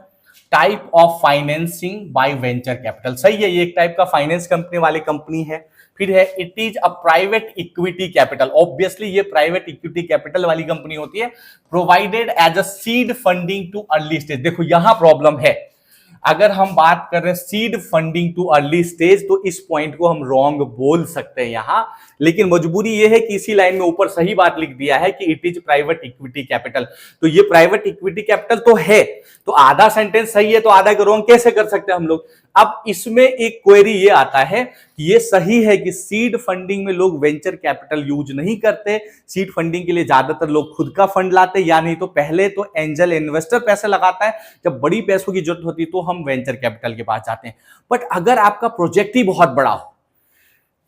type of financing by venture capital, सही है, ये एक टाइप का फाइनेंस कंपनी वाली कंपनी है। फिर है it is a private equity capital, obviously ये प्राइवेट इक्विटी कैपिटल वाली कंपनी होती है। Provided as a seed funding to early stage, देखो यहां प्रॉब्लम है, अगर हम बात कर रहे हैं seed funding to early stage तो इस पॉइंट को हम रॉन्ग बोल सकते हैं यहां, लेकिन मजबूरी ये है कि इसी लाइन में ऊपर सही बात लिख दिया है कि it is private equity capital. तो ये प्राइवेट इक्विटी कैपिटल तो है, तो आधा सेंटेंस सही है तो आधा को रॉन्ग कैसे कर सकते हैं हम लोग। अब इसमें एक क्वेरी ये आता है कि ये सही है कि सीड फंडिंग में लोग वेंचर कैपिटल यूज नहीं करते, सीड फंडिंग के लिए ज्यादातर लोग खुद का फंड लाते, या नहीं तो पहले तो एंजल इन्वेस्टर पैसे लगाता है, जब बड़ी पैसों की जरूरत होती है तो हम वेंचर कैपिटल के पास जाते हैं। बट अगर आपका प्रोजेक्ट ही बहुत बड़ा हो,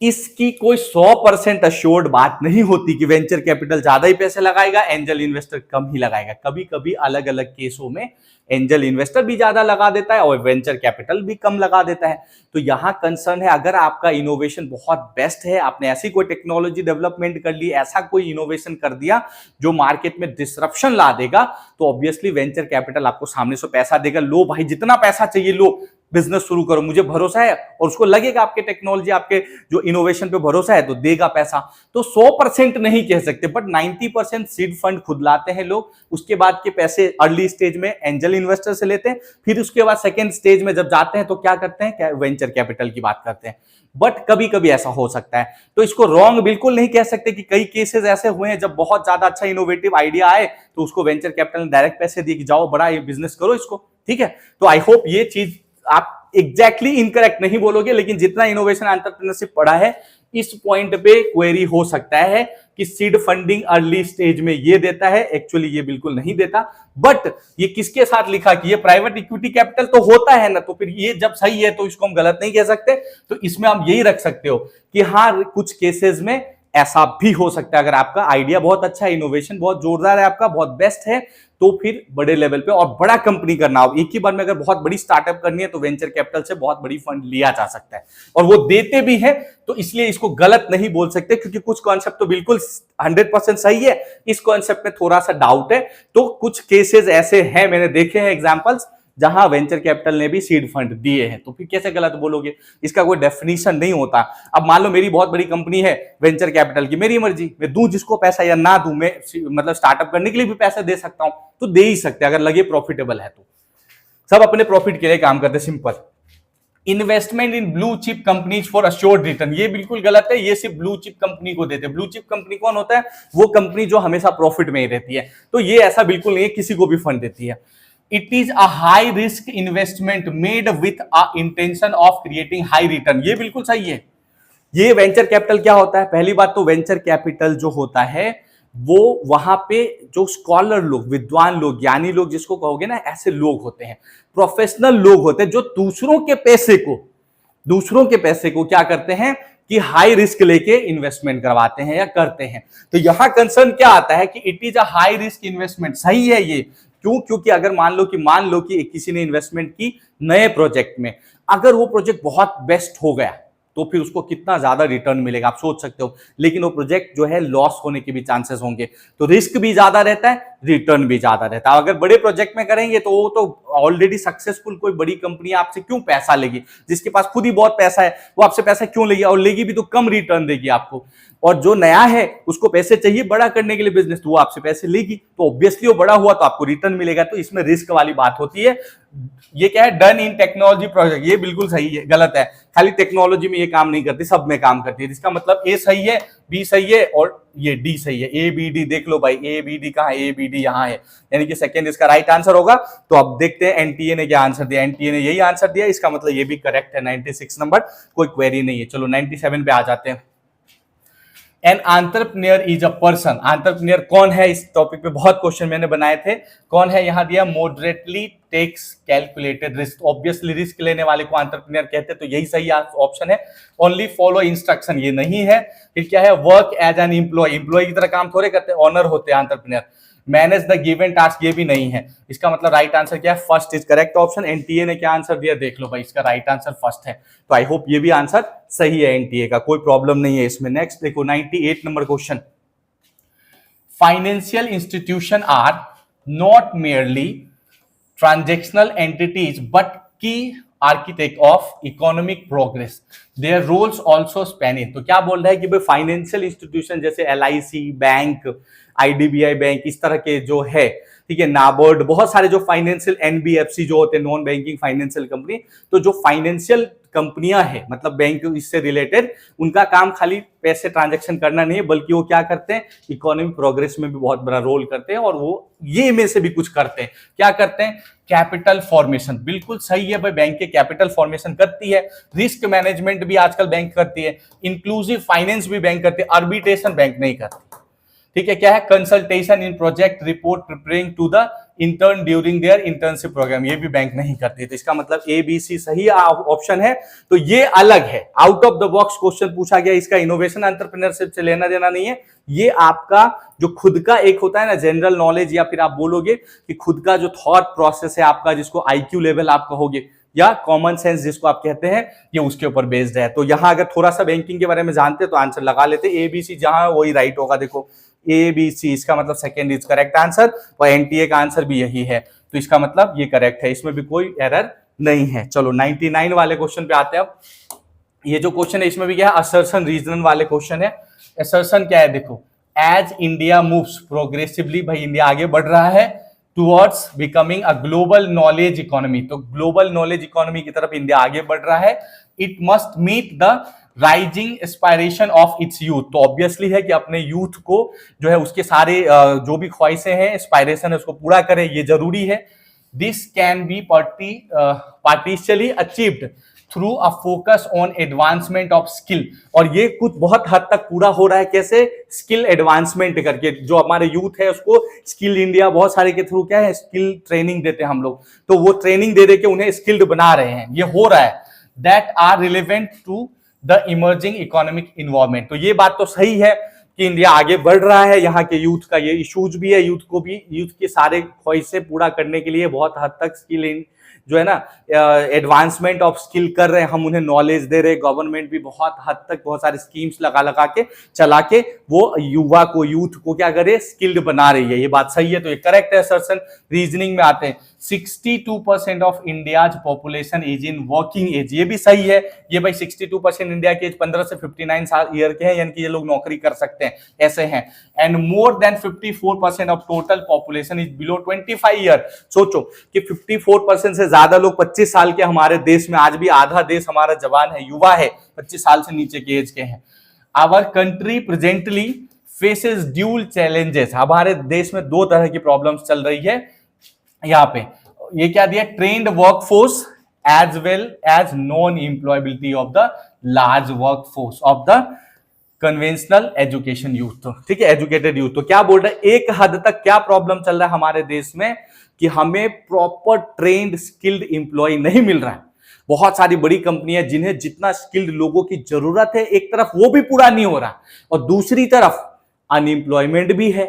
इसकी कोई 100% अश्योर्ड बात नहीं होती कि वेंचर कैपिटल ज्यादा ही पैसे लगाएगा, एंजल इन्वेस्टर कम ही लगाएगा। कभी कभी अलग अलग केसों में एंजल इन्वेस्टर भी ज्यादा लगा देता है और वेंचर कैपिटल भी कम लगा देता है। तो यहां कंसर्न है, अगर आपका इनोवेशन बहुत बेस्ट है, आपने ऐसी कोई टेक्नोलॉजी डेवलपमेंट कर ली, ऐसा कोई इनोवेशन कर दिया जो मार्केट में डिसरप्शन ला देगा, तो ऑब्वियसली वेंचर कैपिटल आपको सामने से पैसा देगा, लो भाई जितना पैसा चाहिए लो, बिजनेस शुरू करो, मुझे भरोसा है, और उसको लगेगा आपके टेक्नोलॉजी, आपके जो इनोवेशन पे भरोसा है, तो देगा पैसा। तो 100% नहीं कह सकते, बट 90% सीड फंड खुद लाते हैं लोग, उसके बाद के पैसे अर्ली स्टेज में एंजल इन्वेस्टर से लेते हैं, फिर उसके बाद सेकेंड स्टेज में जब जाते हैं तो क्या करते हैं, क्या वेंचर कैपिटल की बात करते हैं। बट कभी कभी ऐसा हो सकता है, तो इसको रॉन्ग बिल्कुल नहीं कह सकते कि कई केसेस ऐसे हुए हैं जब बहुत ज्यादा अच्छा इनोवेटिव आइडिया आए तो उसको वेंचर कैपिटल ने डायरेक्ट पैसे दिए कि जाओ बड़ा ये बिजनेस करो इसको, ठीक है। तो आई होप ये चीज आप एग्जैक्टली इनकरेक्ट नहीं बोलोगे, लेकिन जितना इनोवेशन एंटरप्रेन्योरशिप पढ़ा है इस पॉइंट पे क्वेरी हो सकता है कि सीड फंडिंग अर्ली स्टेज में ये देता है, एक्चुअली ये बिल्कुल नहीं देता। बट ये किसके साथ लिखा कि ये प्राइवेट इक्विटी कैपिटल तो होता है ना, तो फिर ये जब सही है तो इसको हम गलत नहीं कह सकते। तो इसमें आप यही रख सकते हो कि हाँ कुछ केसेस में ऐसा भी हो सकता है, अगर आपका आइडिया बहुत अच्छा है, इनोवेशन बहुत जोरदार है, आपका बहुत बेस्ट है, तो फिर बड़े लेवल पे और बड़ा कंपनी करना हो, एक ही बार में अगर बहुत बड़ी स्टार्टअप करनी है तो वेंचर कैपिटल से बहुत बड़ी फंड लिया जा सकता है, और वो देते भी है। तो इसलिए इसको गलत नहीं बोल सकते, क्योंकि कुछ कॉन्सेप्ट तो बिल्कुल 100% सही है, इस कॉन्सेप्ट में थोड़ा सा डाउट है। तो कुछ केसेस ऐसे हैं, मैंने देखे हैं एग्जांपल्स, जहां वेंचर कैपिटल ने भी सीड फंड दिए हैं। तो फिर कैसे गलत बोलोगे, इसका कोई डेफिनेशन नहीं होता। अब मान लो मेरी बहुत बड़ी कंपनी है वेंचर कैपिटल की, मेरी मर्जी, मैं दूं जिसको पैसा या ना दूं, मैं मतलब स्टार्टअप करने के लिए भी पैसा दे सकता हूं, तो दे ही सकते अगर लगे प्रॉफिटेबल है तो। सब अपने प्रॉफिट के लिए काम करते, simple. Investment in blue chip companies for assured return, ये बिल्कुल गलत है, ये सिर्फ ब्लू चिप कंपनी को देते हैं। ब्लू चिप कंपनी कौन होता है, वो कंपनी जो हमेशा प्रॉफिट में ही रहती है, तो ये ऐसा बिल्कुल नहीं है, किसी को भी फंड देती है। It is a high risk investment made with a intention of creating high return, ये बिल्कुल सही है। ये वेंचर कैपिटल क्या होता है, पहली बात तो वेंचर कैपिटल जो होता है वो वहां पे जो स्कॉलर लोग, विद्वान लोग, ज्ञानी लोग जिसको कहोगे ना, ऐसे लोग होते हैं, प्रोफेशनल लोग होते हैं, जो दूसरों के पैसे को क्या करते हैं कि हाई रिस्क लेके इन्वेस्टमेंट करवाते हैं या करते हैं। तो यहां कंसर्न क्या आता है कि it is a high risk investment, सही है ये। क्यों? क्योंकि अगर मान लो कि किसी ने इन्वेस्टमेंट की नए प्रोजेक्ट में, अगर वो प्रोजेक्ट बहुत बेस्ट हो गया तो फिर उसको कितना ज्यादा रिटर्न मिलेगा आप सोच सकते हो, लेकिन वो प्रोजेक्ट जो है लॉस होने के भी चांसेस होंगे, तो रिस्क भी ज्यादा रहता है, रिटर्न भी ज्यादा रहता है। अगर बड़े प्रोजेक्ट में करेंगे तो वो तो ऑलरेडी सक्सेसफुल कोई बड़ी कंपनी आपसे क्यों पैसा लेगी, जिसके पास खुद ही बहुत पैसा है वो आपसे पैसा क्यों लेगी, और लेगी भी तो कम रिटर्न देगी आपको। और जो नया है उसको पैसे चाहिए बड़ा करने के लिए बिजनेस, तो वो आपसे पैसे लेगी, तो ऑब्वियसली वो बड़ा हुआ तो आपको रिटर्न मिलेगा, तो इसमें रिस्क वाली बात होती है। ये क्या है, डन इन टेक्नोलॉजी प्रोजेक्ट, ये बिल्कुल सही है, गलत है। खाली टेक्नोलॉजी में ये काम नहीं करती, सब में काम करती है। इसका मतलब ए सही है, बी सही है और ये डी सही है। ए बी डी देख लो भाई, ए बी डी कहां है, ए बी डी यहां है, यानी कि सेकंड इसका राइट आंसर होगा। तो अब देखते हैं एनटीए ने क्या आंसर दिया, एनटीए ने यही आंसर दिया, इसका मतलब ये भी करेक्ट है, 96 नंबर, कोई क्वेरी नहीं है। चलो 97 पे आ जाते हैं। An entrepreneur is a person, entrepreneur कौन है, इस टॉपिक पे बहुत क्वेश्चन मैंने बनाए थे। कौन है, यहां दिया moderately takes calculated risk, obviously risk लेने वाले को एंटरप्रेन्योर कहते हैं, तो यही सही ऑप्शन है। ओनली फॉलो इंस्ट्रक्शन, ये नहीं है। फिर क्या है, work as an employee, employee की तरह काम थोड़े करते हैं, ऑनर होते हैं entrepreneur. Manage the given task, ये भी नहीं है। इसका मतलब राइट आंसर क्या है, first is correct option. NTA ने क्या आंसर दिया देख लो भाई, इसका राइट आंसर फर्स्ट है। तो आई होप ये भी आंसर सही है एनटीए का, कोई प्रॉब्लम नहीं है इसमें। नेक्स्ट देखो 98 number question. Financial institution are not merely transactional entities but key architect of economic progress, their roles also span in. तो क्या बोल रहा है कि भाई फाइनेंशियल इंस्टीट्यूशन जैसे एलआईसी बैंक, आईडीबीआई बैंक, इस तरह के जो है, ठीक है, नाबार्ड, बहुत सारे जो फाइनेंशियल, एनबीएफसी जो होते हैं नॉन बैंकिंग फाइनेंशियल कंपनी, तो जो फाइनेंशियल कंपनियां हैं मतलब बैंक इससे रिलेटेड, उनका काम खाली पैसे ट्रांजैक्शन करना नहीं है, बल्कि वो क्या करते हैं, इकोनॉमिक प्रोग्रेस में भी बहुत बड़ा रोल करते हैं, और वो ये में से भी कुछ करते हैं। क्या करते हैं, कैपिटल फॉर्मेशन, बिल्कुल सही है भाई, बैंक के कैपिटल फॉर्मेशन करती है। रिस्क मैनेजमेंट भी आजकल बैंक करती है, इंक्लूसिव फाइनेंस भी बैंक करती है, आर्बिट्रेशन बैंक नहीं करती, ठीक है। क्या है, consultation in project report preparing to the intern during their internship program, ये भी बैंक नहीं करती। तो इसका मतलब ए बी सी सही ऑप्शन है। तो ये अलग है, out of the box question पूछा गया, इसका इनोवेशन एंटरप्रेन्योरशिप से लेना देना नहीं है। ये आपका जो खुद का एक होता है ना जनरल नॉलेज, या फिर आप बोलोगे कि खुद का जो थॉट प्रोसेस है आपका, जिसको आईक्यू लेवल आप कहोगे, या कॉमन सेंस जिसको आप कहते हैं, ये उसके ऊपर बेस्ड है। तो यहां अगर थोड़ा सा बैंकिंग के बारे में जानते हैं तो आंसर लगा लेते, ए बी सी जहां वही राइट होगा। देखो ए बी सी, इसका मतलब सेकेंड इज करेक्ट आंसर, और एनटीए का आंसर भी यही है, तो इसका मतलब ये करेक्ट है, इसमें भी कोई एरर नहीं है। चलो 99 वाले क्वेश्चन पे आते हैं। अब ये जो क्वेश्चन है इसमें भी क्या है, असर्शन रीजनल वाले क्वेश्चन है। असर्शन क्या है, देखो, एज इंडिया मूव्स प्रोग्रेसिवली, भाई इंडिया आगे बढ़ रहा है, towards becoming a global knowledge economy, तो ग्लोबल नॉलेज इकोनॉमी की तरफ इंडिया आगे बढ़ रहा है। It must meet the rising aspiration of its youth, तो ऑब्वियसली है कि अपने यूथ को जो है उसके सारे जो भी ख्वाहिशें हैं, एस्पायरेशन है, उसको पूरा करे, ये जरूरी है। This can be partially achieved through a focus on advancement of skill, और ये कुछ बहुत हद तक पूरा हो रहा है, कैसे, स्किल एडवांसमेंट करके। जो हमारे यूथ है उसको स्किल इंडिया बहुत सारे के थ्रू क्या है, स्किल ट्रेनिंग देते हैं हम लोग, तो वो ट्रेनिंग दे दे के उन्हें स्किल्ड बना रहे हैं, ये हो रहा है। That are relevant to the emerging economic environment, तो ये बात तो सही है कि इंडिया आगे बढ़ रहा है, यहाँ के यूथ का ये इश्यूज भी है, यूथ को भी, यूथ के सारे ख्वाहिशें पूरा करने के लिए बहुत हद तक स्किल जो है ना एडवांसमेंट ऑफ स्किल कर रहे हैं, हम उन्हें नॉलेज दे रहे हैं। गवर्नमेंट भी बहुत हद तक बहुत सारी स्कीम्स लगा के चला के वो युवा को, यूथ को क्या करे, स्किल्ड बना रही है। ये बात सही है, तो ये करेक्ट है असर्शन। रीजनिंग में आते हैं, 62% of India's population is in working age, ये भी सही है। ये भाई 62% इंडिया के एज 15 से 59 साल ईयर के हैं, यानी कि ये लोग नौकरी कर सकते हैं, ऐसे हैं। And more than 54% of total population is below 25 year. सोचो कि 54% से ज्यादा लोग 25 साल के हमारे देश में, आज भी आधा देश हमारा जवान है, युवा है, 25 साल से नीचे के एज के हैं। Our country presently faces dual challenges, हमारे देश में दो तरह की प्रॉब्लम्स चल रही है। यहाँ पे ये क्या दिया, trained workforce as well as non employability of the large workforce of the conventional education youth. ठीक है, एजुकेटेड यूथ। तो क्या बोल रहे हैं, एक हद तक क्या प्रॉब्लम चल रहा है हमारे देश में कि हमें प्रॉपर ट्रेन्ड स्किल्ड एम्प्लॉय नहीं मिल रहा है। बहुत सारी बड़ी कंपनियां जिन्हें जितना स्किल्ड लोगों की जरूरत है, एक तरफ वो भी पूरा नहीं हो रहा और दूसरी तरफ अनएम्प्लॉयमेंट भी है।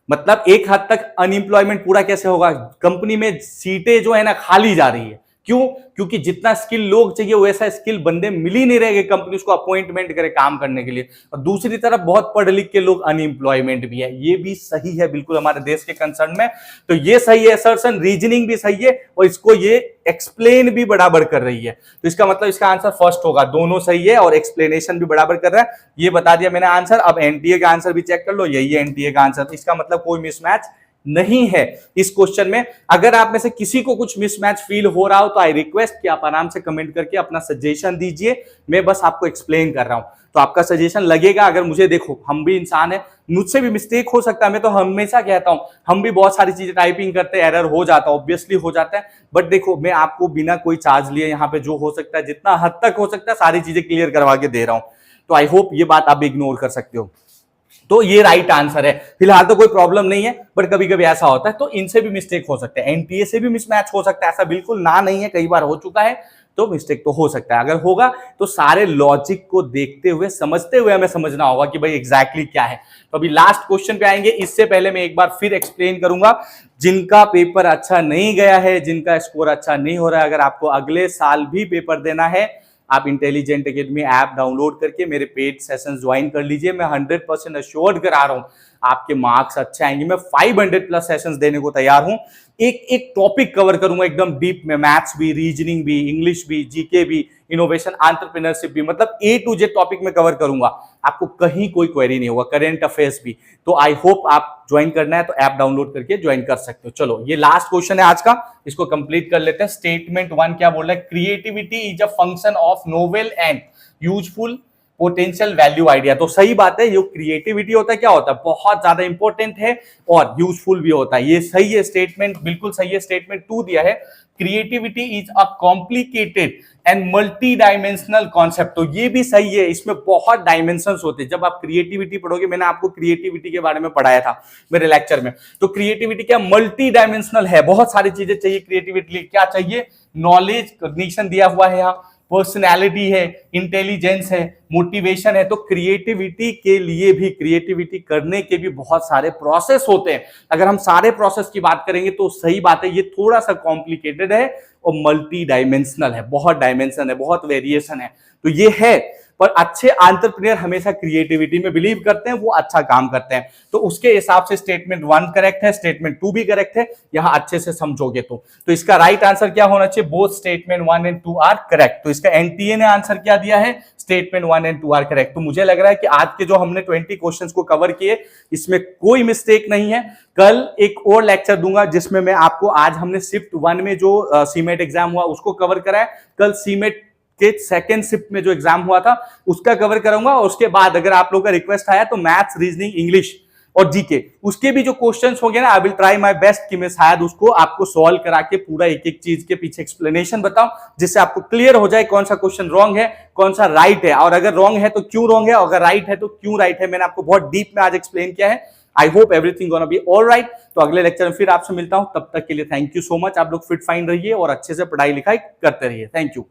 मतलब एक हद तक अनएम्प्लॉयमेंट पूरा कैसे होगा, कंपनी में सीटें जो है ना खाली जा रही है। क्यों? क्योंकि जितना स्किल लोग चाहिए वैसा स्किल बंदे मिल ही नहीं रहे, कंपनी उसको अपॉइंटमेंट करे काम करने के लिए। और दूसरी तरफ बहुत पढ़ लिख के लोग अनएम्प्लॉयमेंट भी है। ये भी सही है बिल्कुल हमारे देश के कंसर्न में। तो ये सही है असर्शन, रीजनिंग भी सही है और इसको ये एक्सप्लेन भी बराबर कर रही है। तो इसका मतलब इसका आंसर फर्स्ट होगा, दोनों सही है और एक्सप्लेनेशन भी बराबर कर रहा है। ये बता दिया मैंने आंसर। अब एनटीए का आंसर भी चेक कर लो, यही है एनटीए का आंसर। इसका मतलब कोई मिसमैच नहीं है इस क्वेश्चन में। अगर आप में से किसी को कुछ मिसमैच फील हो रहा हो तो आई रिक्वेस्ट कि आप आराम से कमेंट करके अपना सजेशन दीजिए। मैं बस आपको एक्सप्लेन कर रहा हूं, तो आपका सजेशन लगेगा। अगर मुझे, देखो हम भी इंसान है, मुझसे भी मिस्टेक हो सकता है। मैं तो हमेशा कहता हूं, हम भी बहुत सारी चीजें टाइपिंग करते हैं, एरर हो जाता है, ऑब्वियसली हो जाता है। बट देखो, मैं आपको बिना कोई चार्ज लिए यहाँ पे जो हो सकता है, जितना हद तक हो सकता है, सारी चीजें क्लियर करवा के दे रहा हूं। तो आई होप ये बात आप इग्नोर कर सकते हो। तो ये राइट आंसर है। फिलहाल तो कोई प्रॉब्लम नहीं है, बट कभी कभी ऐसा होता है, तो इनसे भी मिस्टेक हो सकता है, एनटीए से भी मिसमैच हो सकता है। ऐसा बिल्कुल ना नहीं है, कई बार हो चुका है, तो मिस्टेक तो हो सकता है। अगर होगा तो सारे लॉजिक को देखते हुए, समझते हुए हमें समझना होगा कि भाई एग्जैक्टली क्या है। तो अभी लास्ट क्वेश्चन पे आएंगे। इससे पहले मैं एक बार फिर एक्सप्लेन करूंगा, जिनका पेपर अच्छा नहीं गया है, जिनका स्कोर अच्छा नहीं हो रहा है, अगर आपको अगले साल भी पेपर देना है, आप इंटेलिजेंट एकेडमी ऐप डाउनलोड करके मेरे पेड सेशन ज्वाइन कर लीजिए। मैं 100% अश्योर्ड करा रहा हूं आपके मार्क्स अच्छे आएंगे। मैं 500 प्लस सेशंस देने को तैयार हूं। एक एक टॉपिक कवर करूंगा एकदम डीप में, मैथ्स भी, रीजनिंग भी, इंग्लिश भी, जीके भी, इनोवेशन, एंटरप्रेन्योरशिप भी, मतलब ए टू जेड टॉपिक में कवर करूंगा। आपको कहीं कोई क्वेरी नहीं होगा, करेंट अफेयर्स भी। तो आई होप आप ज्वाइन करना है तो ऐप डाउनलोड करके ज्वाइन कर सकते हो। चलो, ये लास्ट क्वेश्चन है आज का, इसको कंप्लीट कर लेते हैं। स्टेटमेंट 1 क्या बोल रहा है, creativity is a function of novel and useful potential value idea. तो सही बात है, जो क्रिएटिविटी होता है क्या होता है, बहुत ज्यादा इंपॉर्टेंट है और यूजफुल भी होता है। ये सही है स्टेटमेंट, बिल्कुल सही है। स्टेटमेंट 2 दिया है, creativity is a complicated and multi dimensional concept. तो ये भी सही है, इसमें बहुत डायमेंशंस होते हैं। जब आप क्रिएटिविटी पढ़ोगे, मैंने आपको क्रिएटिविटी के बारे में पढ़ाया था मेरे लेक्चर में, तो क्रिएटिविटी क्या मल्टी डायमेंशनल है, बहुत सारी चीजें चाहिए क्रिएटिविटी। क्या चाहिए, नॉलेज, कॉग्निशन दिया हुआ है यहाँ, पर्सनैलिटी है, इंटेलिजेंस है, मोटिवेशन है। तो क्रिएटिविटी के लिए भी, क्रिएटिविटी करने के भी बहुत सारे प्रोसेस होते हैं। अगर हम सारे प्रोसेस की बात करेंगे तो सही बात है, ये थोड़ा सा कॉम्प्लिकेटेड है और मल्टी डायमेंशनल है, बहुत डायमेंशन है, बहुत वेरिएशन है। तो ये है, पर अच्छे एंटरप्रेन्योर हमेशा क्रिएटिविटी में बिलीव करते हैं, वो अच्छा काम करते हैं। तो उसके हिसाब से स्टेटमेंट 1 करेक्ट है, स्टेटमेंट 2 भी करेक्ट है, यहां अच्छे से समझोगे तो इसका राइट आंसर क्या होना चाहिए, both statement 1 and 2 are correct. तो इसका एनटीए ने आंसर क्या दिया है, स्टेटमेंट 1 एंड 2 आर करेक्ट। तो मुझे लग रहा है कि आज के जो हमने 20 क्वेश्चंस को कवर किए, इसमें कोई मिस्टेक नहीं है। कल एक और लेक्चर दूंगा जिसमें मैं आपको, आज हमने शिफ्ट 1 में जो सीमेट एग्जाम हुआ उसको कवर करा है, कल सीमेट के सेकेंड शिफ्ट में जो एग्जाम हुआ था उसका कवर करूंगा। और उसके बाद अगर आप लोगों का रिक्वेस्ट आया तो मैथ्स, रीजनिंग, इंग्लिश और जीके, उसके भी जो क्वेश्चंस होंगे ना, I will try my best कि मैं शायद उसको आपको सॉल्व करा के पूरा एक एक चीज के पीछे एक्सप्लेनेशन बताऊं, जिससे आपको क्लियर हो जाए कौन सा क्वेश्चन रॉन्ग है, कौन सा राइट है, और अगर रॉन्ग है तो क्यों रॉन्ग है, और अगर राइट है तो क्यों राइट है। मैंने आपको बहुत डीप में आज एक्सप्लेन किया है। I hope everything gonna be all right. तो अगले लेक्चर में फिर आपसे मिलता हूं, तब तक के लिए थैंक यू सो मच। आप लोग फिट फाइन रहिए और अच्छे से पढ़ाई लिखाई करते रहिए। Thank you.